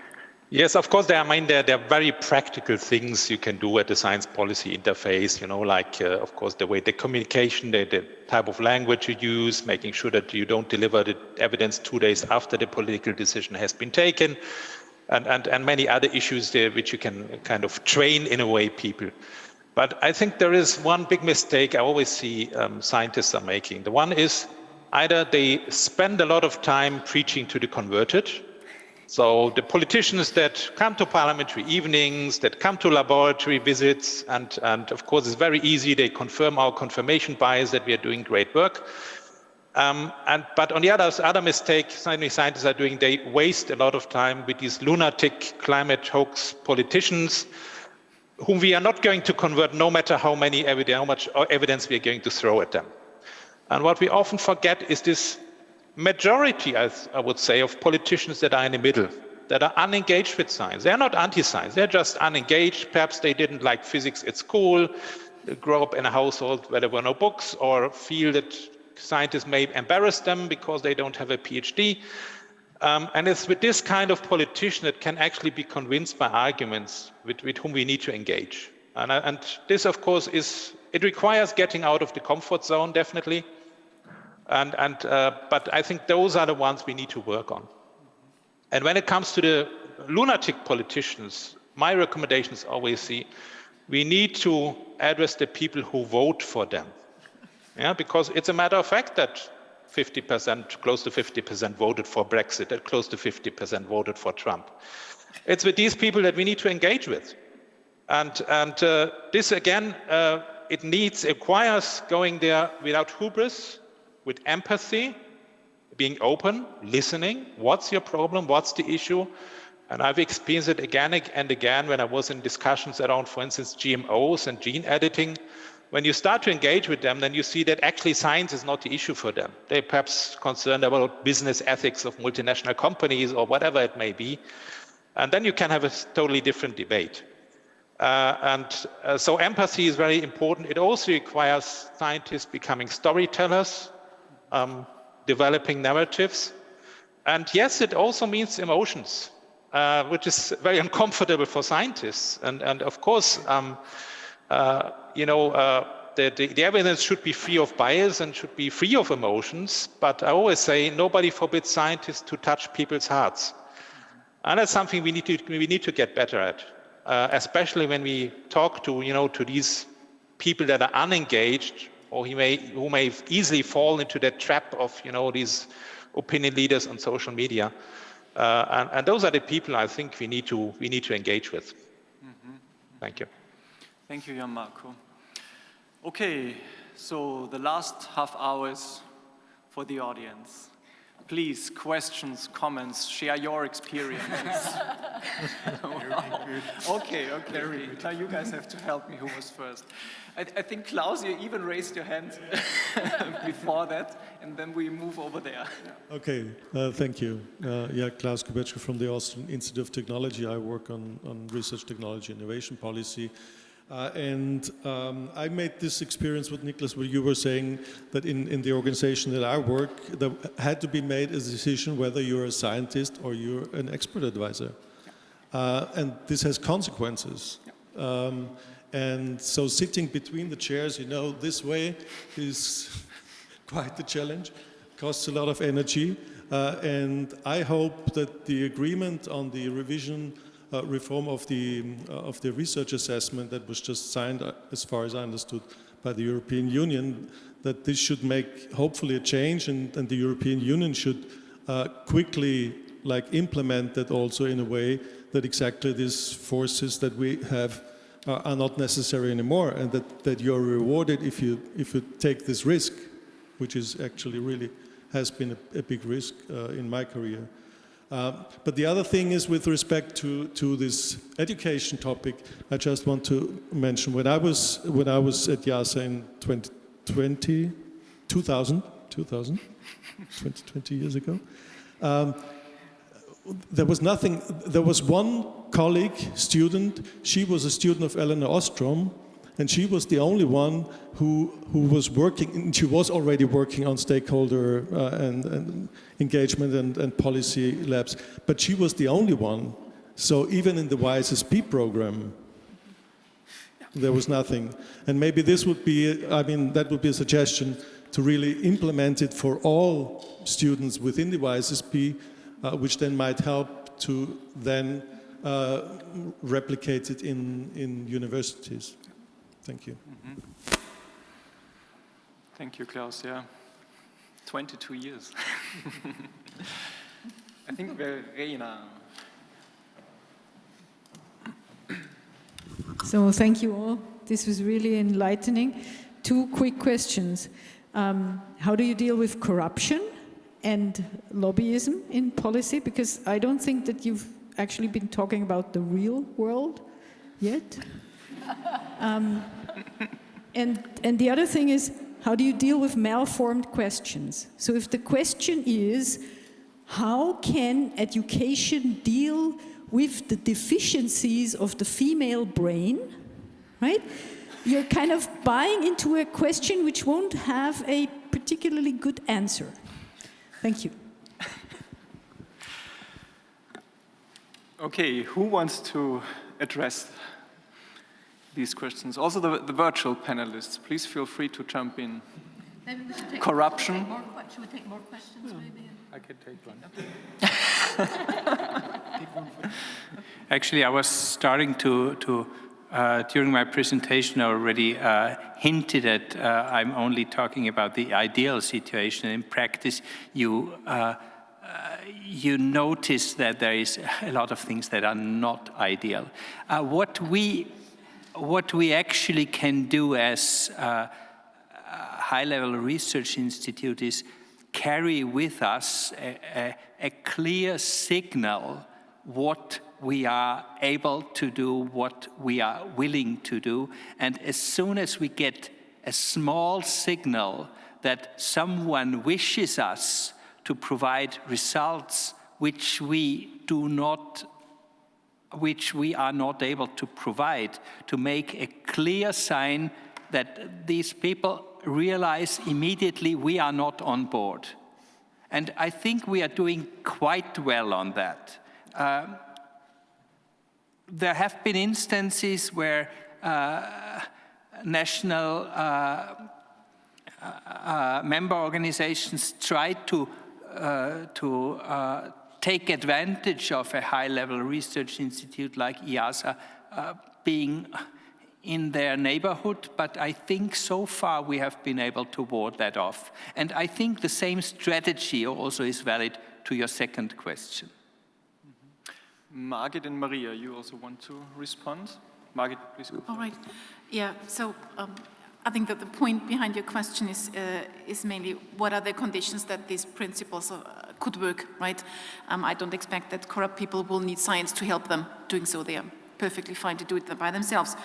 Yes, of course, there are very practical things you can do at the science policy interface, you know, like, of course, the way the communication, the type of language you use, making sure that you don't deliver the evidence 2 days after the political decision has been taken, and many other issues there which you can kind of train in a way people. But I think there is one big mistake I always see scientists are making. The one is either they spend a lot of time preaching to the converted. So the politicians that come to parliamentary evenings, that come to laboratory visits, and of course it's very easy, they confirm our confirmation bias that we are doing great work. But on the other mistake scientists are doing, they waste a lot of time with these lunatic climate hoax politicians whom we are not going to convert no matter how much evidence we are going to throw at them. And what we often forget is this majority, I would say, of politicians that are in the middle, that are unengaged with science. They're not anti-science, they're just unengaged. Perhaps they didn't like physics at school, grow up in a household where there were no books, or feel that scientists may embarrass them because they don't have a PhD. And it's with this kind of politician that can actually be convinced by arguments with whom we need to engage. And this, of course, it requires getting out of the comfort zone, definitely. But I think those are the ones we need to work on. And when it comes to the lunatic politicians, my recommendation is always we need to address the people who vote for them. Yeah, because it's a matter of fact that 50%, close to 50% voted for Brexit, and close to 50% voted for Trump. It's with these people that we need to engage with. And this again, it requires going there without hubris, with empathy, being open, listening. What's your problem? What's the issue? And I've experienced it again and again when I was in discussions around, for instance, GMOs and gene editing. When you start to engage with them, then you see that actually science is not the issue for them. They're perhaps concerned about business ethics of multinational companies or whatever it may be. And then you can have a totally different debate. So empathy is very important. It also requires scientists becoming storytellers, developing narratives. And yes, it also means emotions, which is very uncomfortable for scientists. And of course, the evidence should be free of bias and should be free of emotions. But I always say nobody forbids scientists to touch people's hearts. And that's something we need to get better at, especially when we talk to these people that are unengaged, or who may easily fall into that trap of these opinion leaders on social media, and those are the people I think we need to engage with. Mm-hmm. Thank you. Thank you, Jan Marco. Okay, so the last half hours for the audience. Please, questions, comments, share your experiences. Okay. Now you guys have to help me who was first. I think, Klaus, you even raised your hand before that, and then we move over there. Okay, thank you. Klaus Kubetschke from the Austrian Institute of Technology. I work on research technology innovation policy. I made this experience with Niklas where you were saying that in the organization that I work, there had to be made a decision whether you're a scientist or you're an expert advisor. And this has consequences. And so sitting between the chairs, you know, this way is quite the challenge, costs a lot of energy. And I hope that the agreement on the revision reform of the research assessment that was just signed, as far as I understood, by the European Union, that this should make hopefully a change, and the European Union should quickly implement that also in a way that exactly these forces that we have are not necessary anymore, and that you're rewarded if you take this risk, which is actually really has been a big risk in my career. But the other thing is, with respect to this education topic, I just want to mention when I was at IIASA in 20, 20 years ago, there was one colleague, student, she was a student of Eleanor Ostrom, and she was the only one who was working, and she was already working on stakeholder and engagement and policy labs, but she was the only one. So even in the YSSP program, there was nothing. And maybe this would be, that would be a suggestion to really implement it for all students within the YSSP, which then might help to then replicate it in universities. Thank you. Mm-hmm. Thank you, Klaus. Yeah, 22 years. I think Verena. So thank you all. This was really enlightening. 2 quick questions. How do you deal with corruption and lobbyism in policy? Because I don't think that you've actually been talking about the real world yet. And the other thing is, how do you deal with malformed questions? So if the question is, how can education deal with the deficiencies of the female brain, right? You're kind of buying into a question which won't have a particularly good answer. Thank you. Okay, who wants to address these questions? Also the virtual panelists, please feel free to jump in. Maybe we should take Corruption. Should we take more questions, maybe? I can take one. Actually, I was starting to during my presentation, I already hinted at I'm only talking about the ideal situation. In practice, you notice that there is a lot of things that are not ideal. What we actually can do as a high-level research institute is carry with us a clear signal what we are able to do, what we are willing to do. And as soon as we get a small signal that someone wishes us to provide results which we are not able to provide, to make a clear sign that these people realize immediately we are not on board. And I think we are doing quite well on that. There have been instances where national member organizations tried to take advantage of a high-level research institute like IIASA being in their neighborhood, but I think so far we have been able to ward that off. And I think the same strategy also is valid to your second question. Margit and Maria, you also want to respond? Margit, please go. All right. Yeah, so I think that the point behind your question is mainly what are the conditions that these principles could work, right? I don't expect that corrupt people will need science to help them doing so. They are perfectly fine to do it by themselves.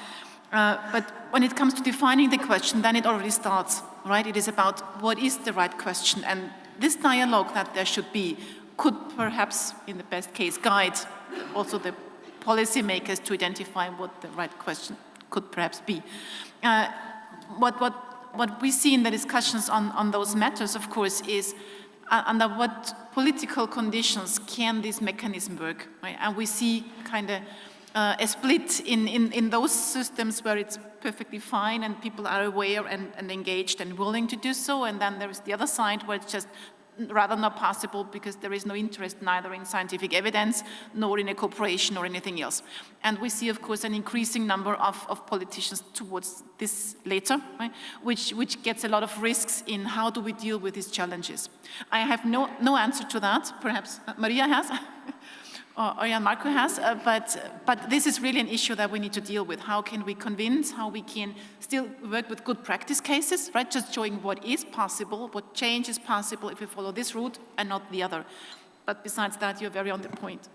But when it comes to defining the question, then it already starts, right? It is about what is the right question, and this dialogue that there should be could perhaps, in the best case, guide also the policymakers to identify what the right question could perhaps be. What we see in the discussions on those matters, of course, is under what political conditions can this mechanism work, right? And we see kind of a split in those systems where it's perfectly fine and people are aware and engaged and willing to do so, and then there's the other side where it's just rather not possible because there is no interest neither in scientific evidence nor in a cooperation or anything else. And we see, of course, an increasing number of politicians towards this later, right? which gets a lot of risks in how do we deal with these challenges. I have no answer to that. Perhaps Maria has. Or Jan Marco has, but this is really an issue that we need to deal with. How can we convince, how we can still work with good practice cases, right? Just showing what is possible, what change is possible if we follow this route and not the other. But besides that, you're very on the point.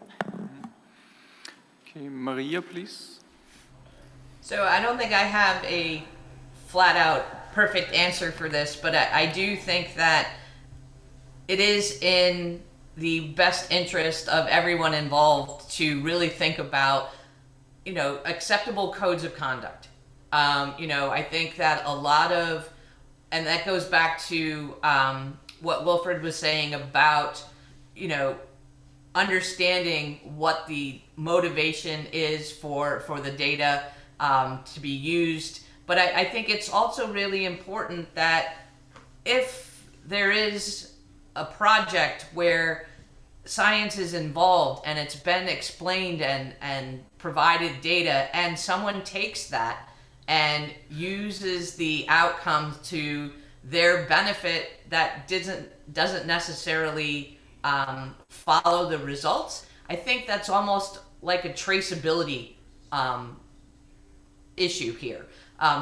Okay, Maria, please. So I don't think I have a flat out perfect answer for this, but I do think that it is in the best interest of everyone involved to really think about, acceptable codes of conduct. I think that a lot of, and that goes back to what Wilfried was saying about, understanding what the motivation is for the data to be used. But I think it's also really important that if there is a project where science is involved and it's been explained and provided data, and someone takes that and uses the outcomes to their benefit that doesn't necessarily follow the results, I think that's almost like a traceability issue here,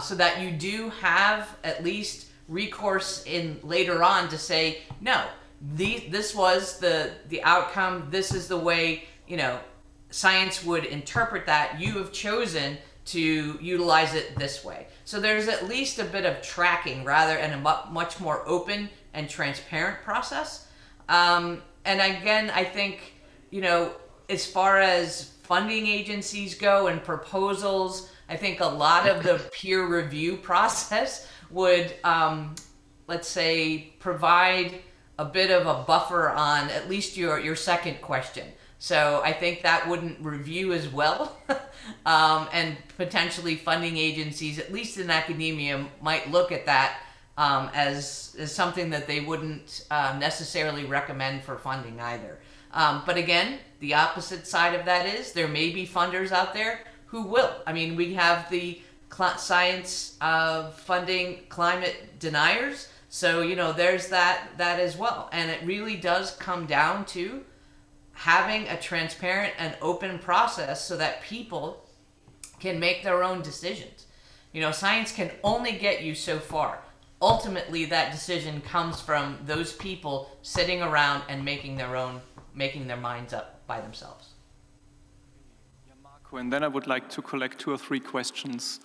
so that you do have at least recourse in later on to say, no, this was the outcome, this is the way science would interpret that, you have chosen to utilize it this way. So there's at least a bit of tracking rather and a much more open and transparent process. And again, I think, as far as funding agencies go and proposals, I think a lot of the peer review process would, let's say, provide a bit of a buffer on at least your second question. So I think that wouldn't review as well. And potentially funding agencies, at least in academia, might look at that as something that they wouldn't necessarily recommend for funding either. But again, the opposite side of that is there may be funders out there who will. I mean, we have the science funding climate deniers. So, there's that as well. And it really does come down to having a transparent and open process so that people can make their own decisions. Science can only get you so far. Ultimately, that decision comes from those people sitting around and making their minds up by themselves. Yeah, Marco, and then I would like to collect 2 or 3 questions.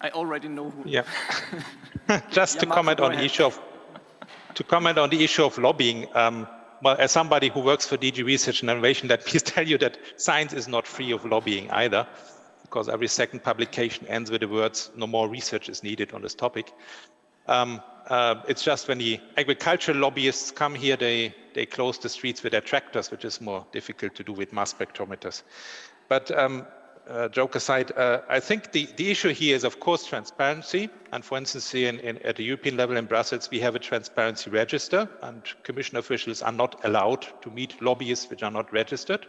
I already know who. Yeah. Just to comment on the issue of lobbying. Well, as somebody who works for DG Research and Innovation, let me tell you that science is not free of lobbying either, because every second publication ends with the words, no more research is needed on this topic. It's just when the agricultural lobbyists come here, they close the streets with their tractors, which is more difficult to do with mass spectrometers. But joke aside, I think the issue here is, of course, transparency. And for instance, here at the European level in Brussels, we have a transparency register, and Commission officials are not allowed to meet lobbyists which are not registered.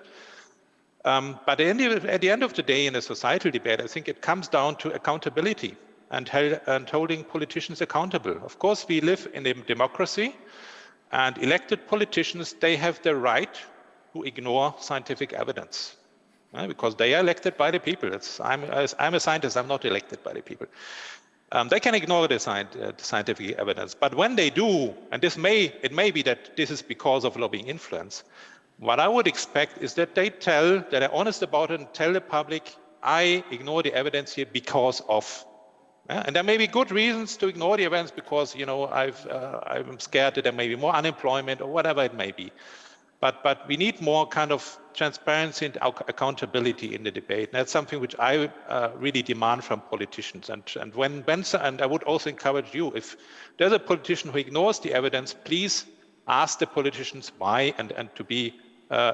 But at the end of the day, in a societal debate, I think it comes down to accountability and holding politicians accountable. Of course, we live in a democracy, and elected politicians, they have the right to ignore scientific evidence. Because they are elected by the people. I'm a scientist, I'm not elected by the people. They can ignore the scientific evidence. But when they do, and it may be that this is because of lobbying influence, what I would expect is that that they're honest about it and tell the public, I ignore the evidence here because of. And there may be good reasons to ignore the evidence because, I'm scared that there may be more unemployment or whatever it may be. But we need more kind of transparency and accountability in the debate. And that's something which I really demand from politicians. And I would also encourage you, if there's a politician who ignores the evidence, please ask the politicians why and to be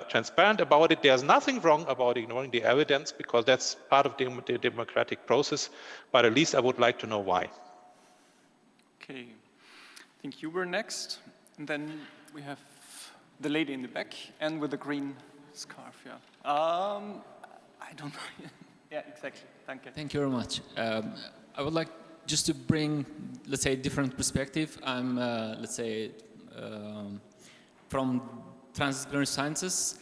transparent about it. There's nothing wrong about ignoring the evidence because that's part of the democratic process, but at least I would like to know why. Okay, I think you were next, and then we have the lady in the back and with the green scarf, yeah. I don't know. Yeah, exactly. Thank you. Thank you very much. I would like just to bring, let's say, a different perspective. I'm, let's say, from Transdisciplinary Sciences.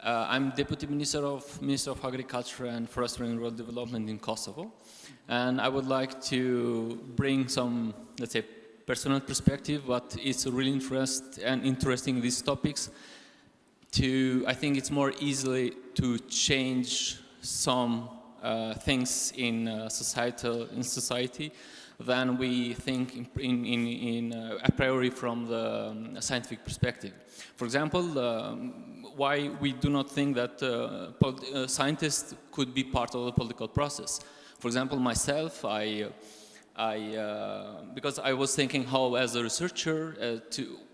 I'm Deputy Minister of Agriculture and Forestry and Rural Development in Kosovo. And I would like to bring some, let's say, personal perspective, but it's really interesting these topics. I think it's more easily to change some things in society than we think a priori from the scientific perspective. For example, why we do not think that scientists could be part of the political process. For example, myself, because I was thinking how, as a researcher,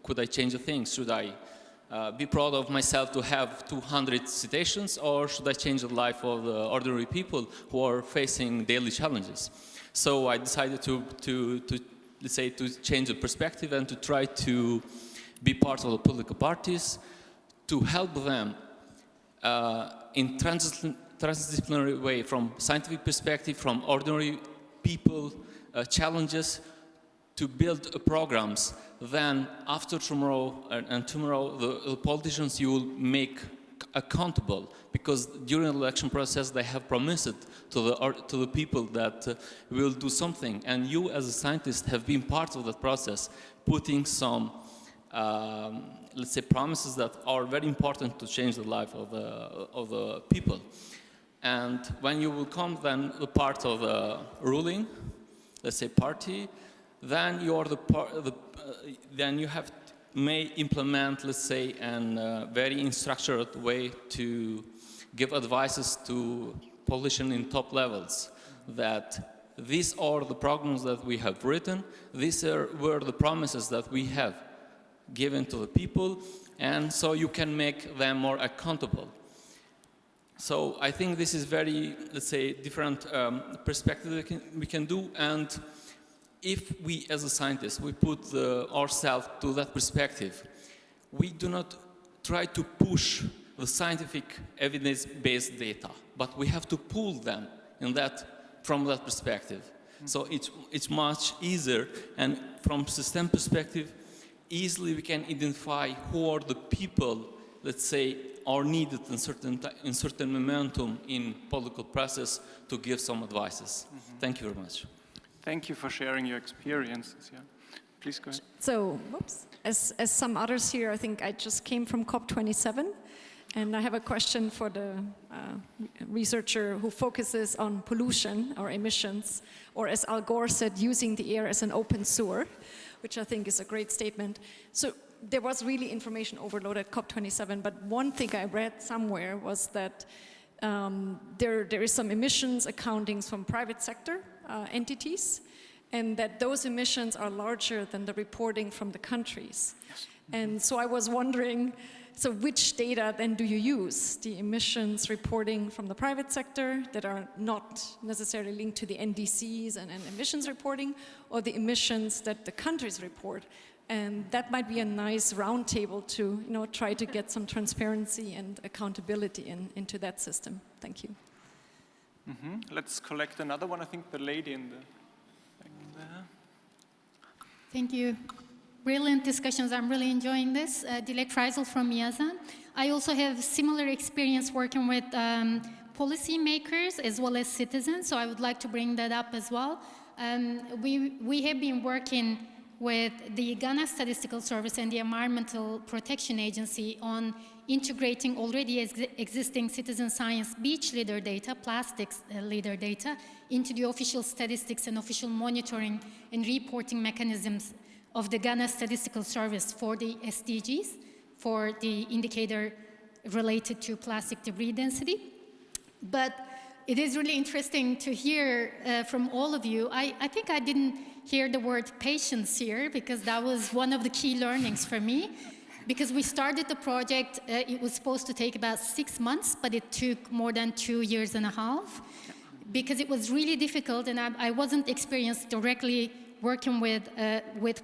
could I change the things? Should I be proud of myself to have 200 citations, or should I change the life of the ordinary people who are facing daily challenges? So I decided let's say, to change the perspective and to try to be part of the political parties, to help them in transdisciplinary way, from scientific perspective, from ordinary people, challenges, to build programs. Then after tomorrow and tomorrow, the politicians you will make accountable, because during the election process they have promised to the people that will do something, and you as a scientist have been part of that process, putting some let's say promises that are very important to change the life of the people. And when you will come then the part of the ruling, let's say party, then you are then you may implement, let's say, a very structured way to give advices to politicians in top levels, that these are the programs that we have written, these were the promises that we have given to the people, and so you can make them more accountable. So I think this is very, let's say, different perspective that we can do, and if we as a scientist, we put ourselves to that perspective, we do not try to push the scientific evidence-based data, but we have to pull them from that perspective. So it's much easier, and from system perspective, easily we can identify who are the people, let's say, are needed in certain momentum in political process to give some advices. Thank you very much. Thank you for sharing your experiences. Yeah, please go ahead. So, as some others here, I think I just came from COP27, and I have a question for the researcher who focuses on pollution or emissions, or as Al Gore said, using the air as an open sewer, which I think is a great statement. So there was really information overload at COP27, but one thing I read somewhere was that there is some emissions accountings from private sector entities, and that those emissions are larger than the reporting from the countries. Yes. And so I was wondering, so which data then do you use? The emissions reporting from the private sector that are not necessarily linked to the NDCs and emissions reporting, or the emissions that the countries report? And that might be a nice roundtable to try to get some transparency and accountability into that system. Thank you. Let's collect another one. I think the lady in the back there. Thank you. Brilliant discussions. I'm really enjoying this. Dilek Freisel from IIASA. I also have similar experience working with policymakers as well as citizens, so I would like to bring that up as well. We have been working with the Ghana Statistical Service and the Environmental Protection Agency on integrating already existing citizen science beach leader data, plastics leader data, into the official statistics and official monitoring and reporting mechanisms of the Ghana Statistical Service for the SDGs, for the indicator related to plastic debris density. But it is really interesting to hear from all of you. I think I didn't hear the word patience here, because that was one of the key learnings for me. because we started the project, it was supposed to take about 6 months, but it took more than 2 years and a half, because it was really difficult, and I wasn't experienced directly working with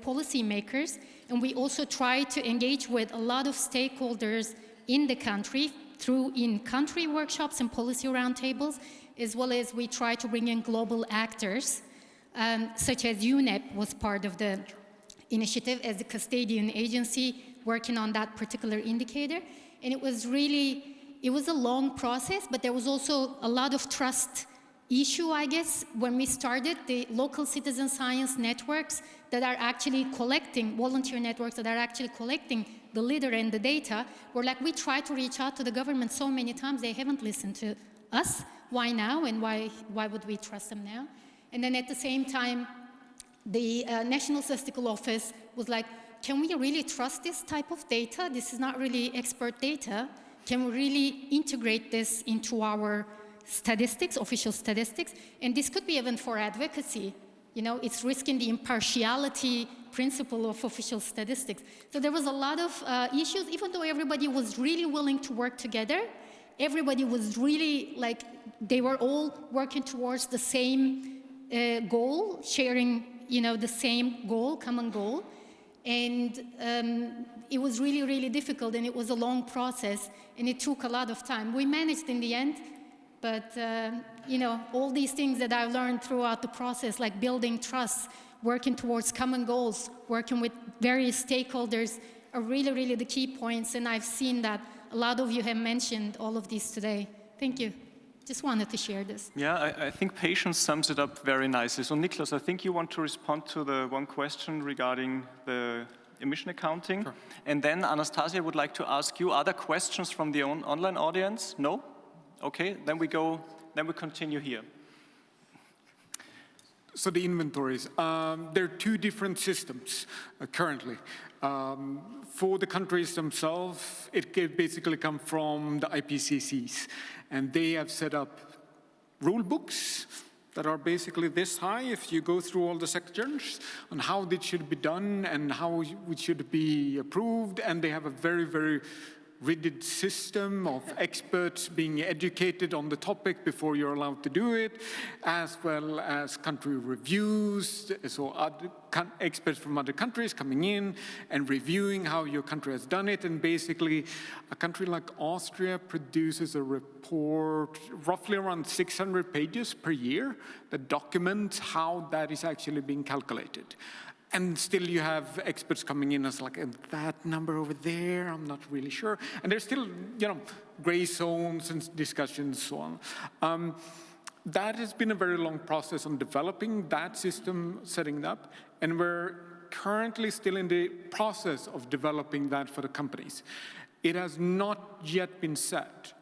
policymakers, and we also tried to engage with a lot of stakeholders in the country through in-country workshops and policy roundtables, as well as we tried to bring in global actors, such as UNEP was part of the initiative as the custodian agency working on that particular indicator. And it was a long process, but there was also a lot of trust issue, I guess, when we started. The local citizen science networks that are actually collecting, volunteer networks that are actually collecting the leader and the data, were like, we tried to reach out to the government so many times, they haven't listened to us. Why now, and why would we trust them now? And then at the same time, the National Statistical Office was like, can we really trust this type of data? This is not really expert data. Can we really integrate this into our statistics, official statistics? And this could be even for advocacy. You know, it's risking the impartiality principle of official statistics. So there was a lot of issues, even though everybody was really willing to work together. Everybody was really, like, they were all working towards the same goal, sharing, you know, the same goal, common goal. And it was really, really difficult, and it was a long process, and it took a lot of time. We managed in the end, but, you know, all these things that I've learned throughout the process, like building trust, working towards common goals, working with various stakeholders, are really, really the key points, and I've seen that a lot of you have mentioned all of these today. Thank you. Just wanted to share this. Yeah, I think patience sums it up very nicely. So Niklas, I think you want to respond to the one question regarding the emission accounting. Sure. And then Anastasia would like to ask you, other questions from the online audience? No? Okay, then we continue here. So the inventories, there are two different systems currently. For the countries themselves, it can basically come from the IPCCs, and they have set up rule books that are basically this high if you go through all the sections on how this should be done and how it should be approved, and they have a very, very rigid system of experts being educated on the topic before you're allowed to do it, as well as country reviews, so other experts from other countries coming in and reviewing how your country has done it. And basically, a country like Austria produces a report roughly around 600 pages per year that documents how that is actually being calculated. And still you have experts coming in as like, that number over there, I'm not really sure. And there's still, you know, gray zones and discussions, so on. That has been a very long process on developing that system, setting it up, and we're currently still in the process of developing that for the companies. It has not yet been set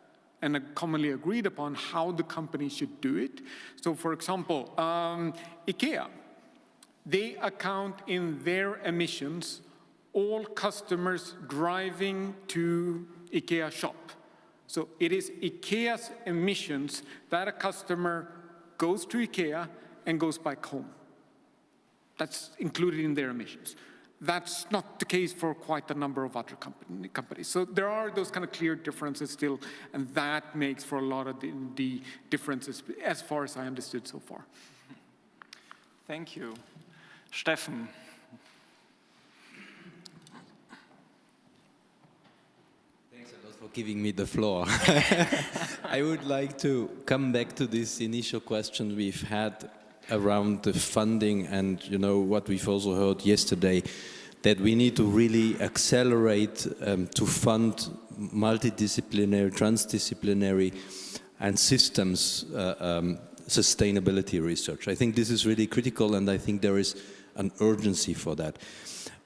and commonly agreed upon how the companies should do it. So for example, IKEA, they account in their emissions all customers driving to IKEA shop. So it is IKEA's emissions that a customer goes to IKEA and goes back home. That's included in their emissions. That's not the case for quite a number of other companies. So there are those kind of clear differences still, and that makes for a lot of the differences as far as I understood so far. Thank you. Steffen. Thanks a lot for giving me the floor. I would like to come back to this initial question we've had around the funding and, you know, what we've also heard yesterday, that we need to really accelerate to fund multidisciplinary, transdisciplinary and systems sustainability research. I think this is really critical, and I think there is an urgency for that.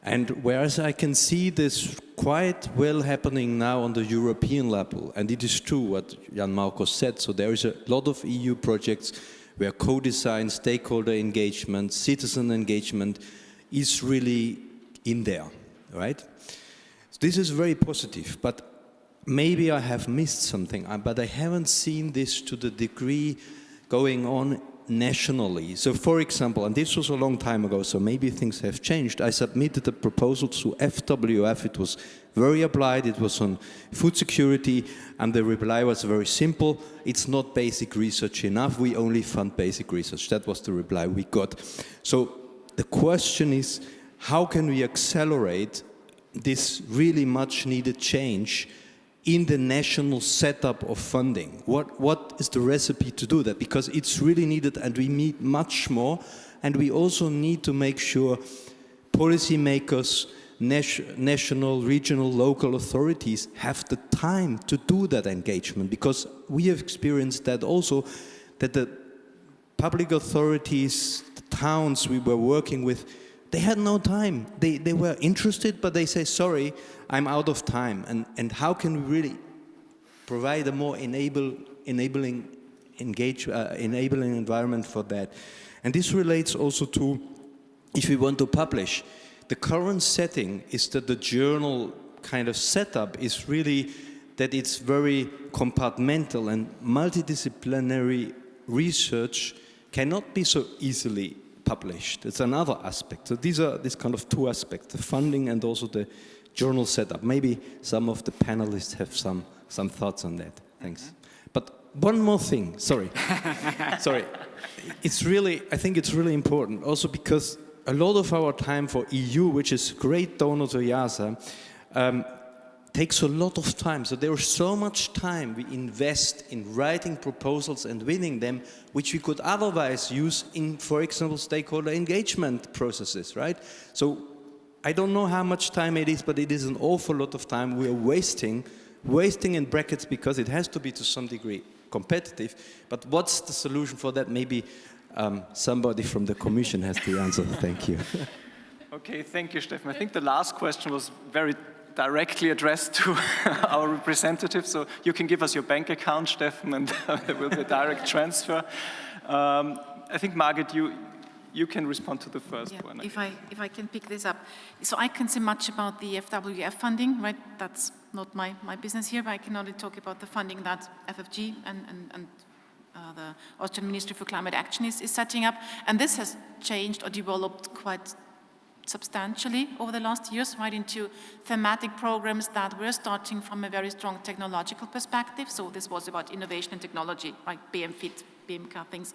And whereas I can see this quite well happening now on the European level, and it is true what Jan Marcos said, so there is a lot of EU projects where co-design, stakeholder engagement, citizen engagement is really in there, right? This is very positive, but maybe I have missed something, but I haven't seen this to the degree going on nationally. So for example, and this was a long time ago, so maybe things have changed, I submitted a proposal to FWF. It was very applied, it was on food security, and the reply was very simple. It's not basic research enough, we only fund basic research. That was the reply we got. So the question is, how can we accelerate this really much needed change in the national setup of funding? What is the recipe to do that? Because it's really needed and we need much more. And we also need to make sure policymakers, national, regional, local authorities have the time to do that engagement. Because we have experienced that also, that the public authorities, the towns we were working with, they had no time. They were interested, but they say, sorry, I'm out of time. And how can we really provide a more enabling environment for that? And this relates also to, if we want to publish, the current setting is that the journal kind of setup is really that it's very compartmental, and multidisciplinary research cannot be so easily published. It's another aspect. So these are kind of two aspects, the funding and also the journal setup. Maybe some of the panelists have some thoughts on that. Thanks. But one more thing, sorry. Sorry. It's really, I think it's really important also because a lot of our time for EU, which is great donor to IIASA, takes a lot of time. So there is so much time we invest in writing proposals and winning them, which we could otherwise use in, for example, stakeholder engagement processes, right? So I don't know how much time it is, but it is an awful lot of time we are wasting in brackets, because it has to be to some degree competitive. But what's the solution for that? Maybe somebody from the Commission has the answer. Thank you. Okay, thank you, Stefan. I think the last question was very directly addressed to our representative, so you can give us your bank account, Stefan, and there will be a direct transfer. I think, Margit, you can respond to the first one. If I can pick this up. So I can say much about the FWF funding, right? That's not my business here, but I can only talk about the funding that FFG and the Austrian Ministry for Climate Action is setting up. And this has changed or developed quite substantially over the last years, right, into thematic programs that were starting from a very strong technological perspective. So this was about innovation and technology, like BMFIT, BMK things,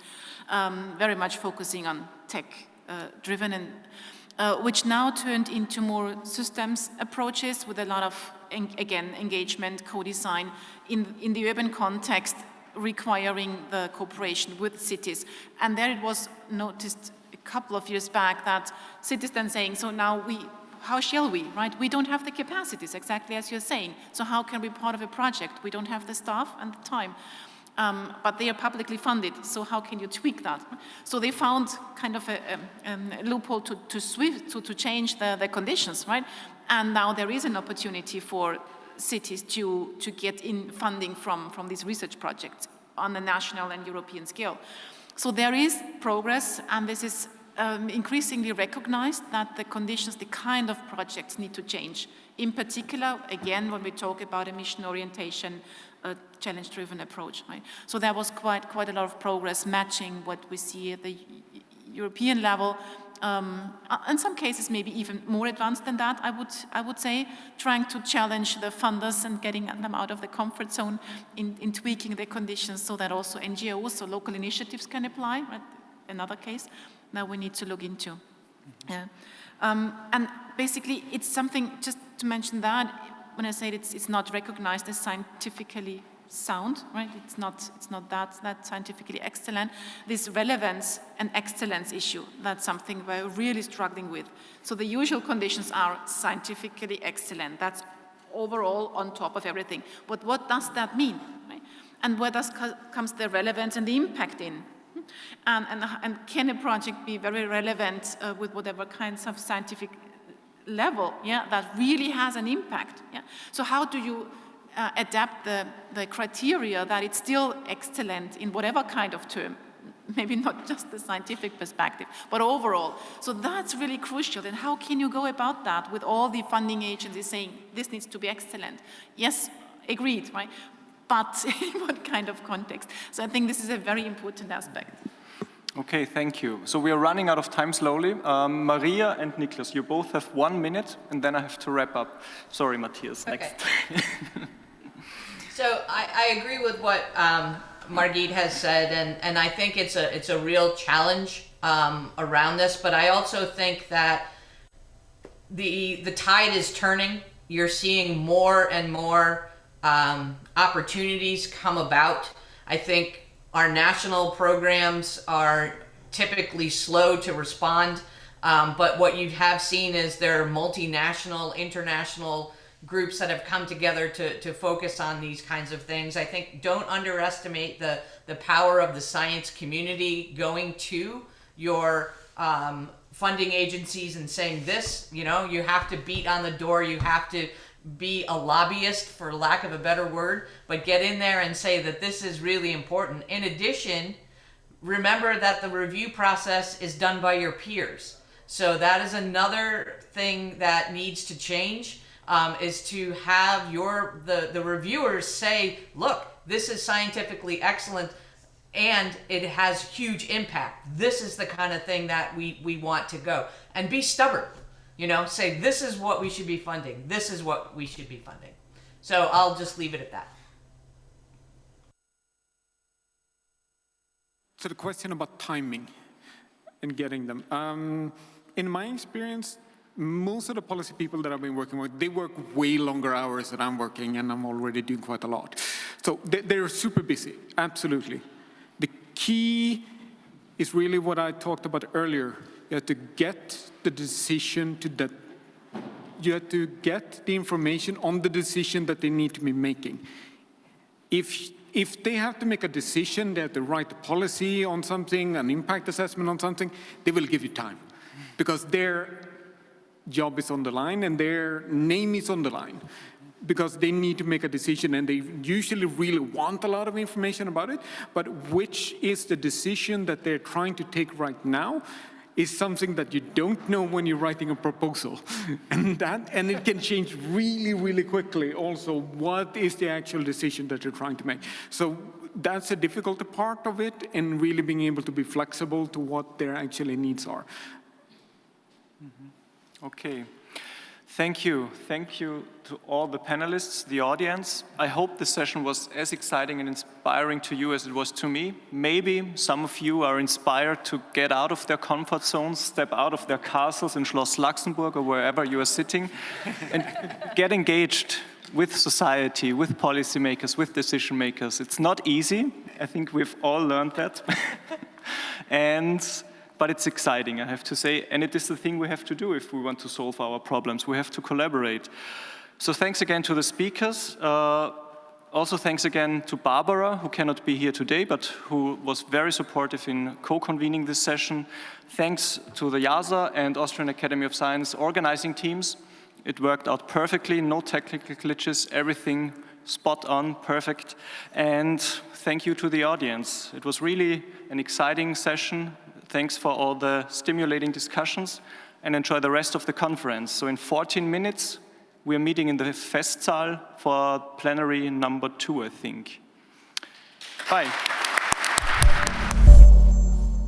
very much focusing on tech-driven, and which now turned into more systems approaches with a lot of, again, engagement, co-design in the urban context, requiring the cooperation with cities. And there it was noticed a couple of years back that cities then saying, so now how shall we, right? We don't have the capacities, exactly as you're saying. So how can we be part of a project? We don't have the staff and the time. But they are publicly funded, so how can you tweak that? So they found kind of a loophole to change the conditions, right? And now there is an opportunity for cities to get in funding from these research projects on the national and European scale. So there is progress, and this is increasingly recognized that the conditions, the kind of projects need to change. In particular, again, when we talk about emission orientation, a challenge-driven approach, right? So there was quite a lot of progress matching what we see at the European level. In some cases, maybe even more advanced than that, I would say, trying to challenge the funders and getting them out of the comfort zone in tweaking the conditions so that also NGOs, so local initiatives can apply, right? Another case that we need to look into. Yeah. And basically, it's something, just to mention that, when I say it's not recognized as scientifically sound, right? It's not that scientifically excellent. This relevance and excellence issue, that's something we're really struggling with. So the usual conditions are scientifically excellent. That's overall on top of everything. But what does that mean, right? And where comes the relevance and the impact in? And can a project be very relevant with whatever kinds of scientific level, yeah, that really has an impact? Yeah? So how do you adapt the criteria that it's still excellent in whatever kind of term, maybe not just the scientific perspective, but overall? So that's really crucial. And how can you go about that with all the funding agencies saying this needs to be excellent? Yes, agreed, right? But in what kind of context? So I think this is a very important aspect. Okay, thank you. So we are running out of time slowly. Maria and Niklas, you both have 1 minute, and then I have to wrap up. Sorry, Matthias, next. Okay. So I agree with what Margit has said, and I think it's a real challenge around this, but I also think that the tide is turning. You're seeing more and more opportunities come about. I think our national programs are typically slow to respond, but what you have seen is there are multinational, international groups that have come together to focus on these kinds of things. I think don't underestimate the power of the science community going to your funding agencies and saying this, you know, you have to beat on the door, you have to be a lobbyist, for lack of a better word, but get in there and say that this is really important. In addition, remember that the review process is done by your peers. So that is another thing that needs to change, is to have the reviewers say, look, this is scientifically excellent and it has huge impact. This is the kind of thing that we want to go. And be stubborn. You know, say this is what we should be funding. This is what we should be funding. So I'll just leave it at that. So the question about timing and getting them. In my experience, most of the policy people that I've been working with, they work way longer hours than I'm working, and I'm already doing quite a lot. So they're super busy, absolutely. The key is really what I talked about earlier. You have to get the decision to that. You have to get the information on the decision that they need to be making. If they have to make a decision, they have to write a policy on something, an impact assessment on something, they will give you time. Because their job is on the line and their name is on the line. Because they need to make a decision, and they usually really want a lot of information about it, but which is the decision that they're trying to take right now is something that you don't know when you're writing a proposal. And it can change really, really quickly also what is the actual decision that you're trying to make. So that's a difficult part of it, and really being able to be flexible to what their actual needs are. Okay. Thank you. Thank you to all the panelists, the audience. I hope this session was as exciting and inspiring to you as it was to me. Maybe some of you are inspired to get out of their comfort zones, step out of their castles in Schloss Luxembourg or wherever you are sitting, and get engaged with society, with policymakers, with decision makers. It's not easy. I think we've all learned that. But it's exciting, I have to say, and it is the thing we have to do if we want to solve our problems. We have to collaborate. So thanks again to the speakers. Also thanks again to Barbara, who cannot be here today, but who was very supportive in co-convening this session. Thanks to the IIASA and Austrian Academy of Sciences organizing teams. It worked out perfectly, no technical glitches, everything spot on, perfect. And thank you to the audience. It was really an exciting session. Thanks for all the stimulating discussions, and enjoy the rest of the conference. So in 14 minutes, we're meeting in the Festsaal for plenary number 2, I think. Bye.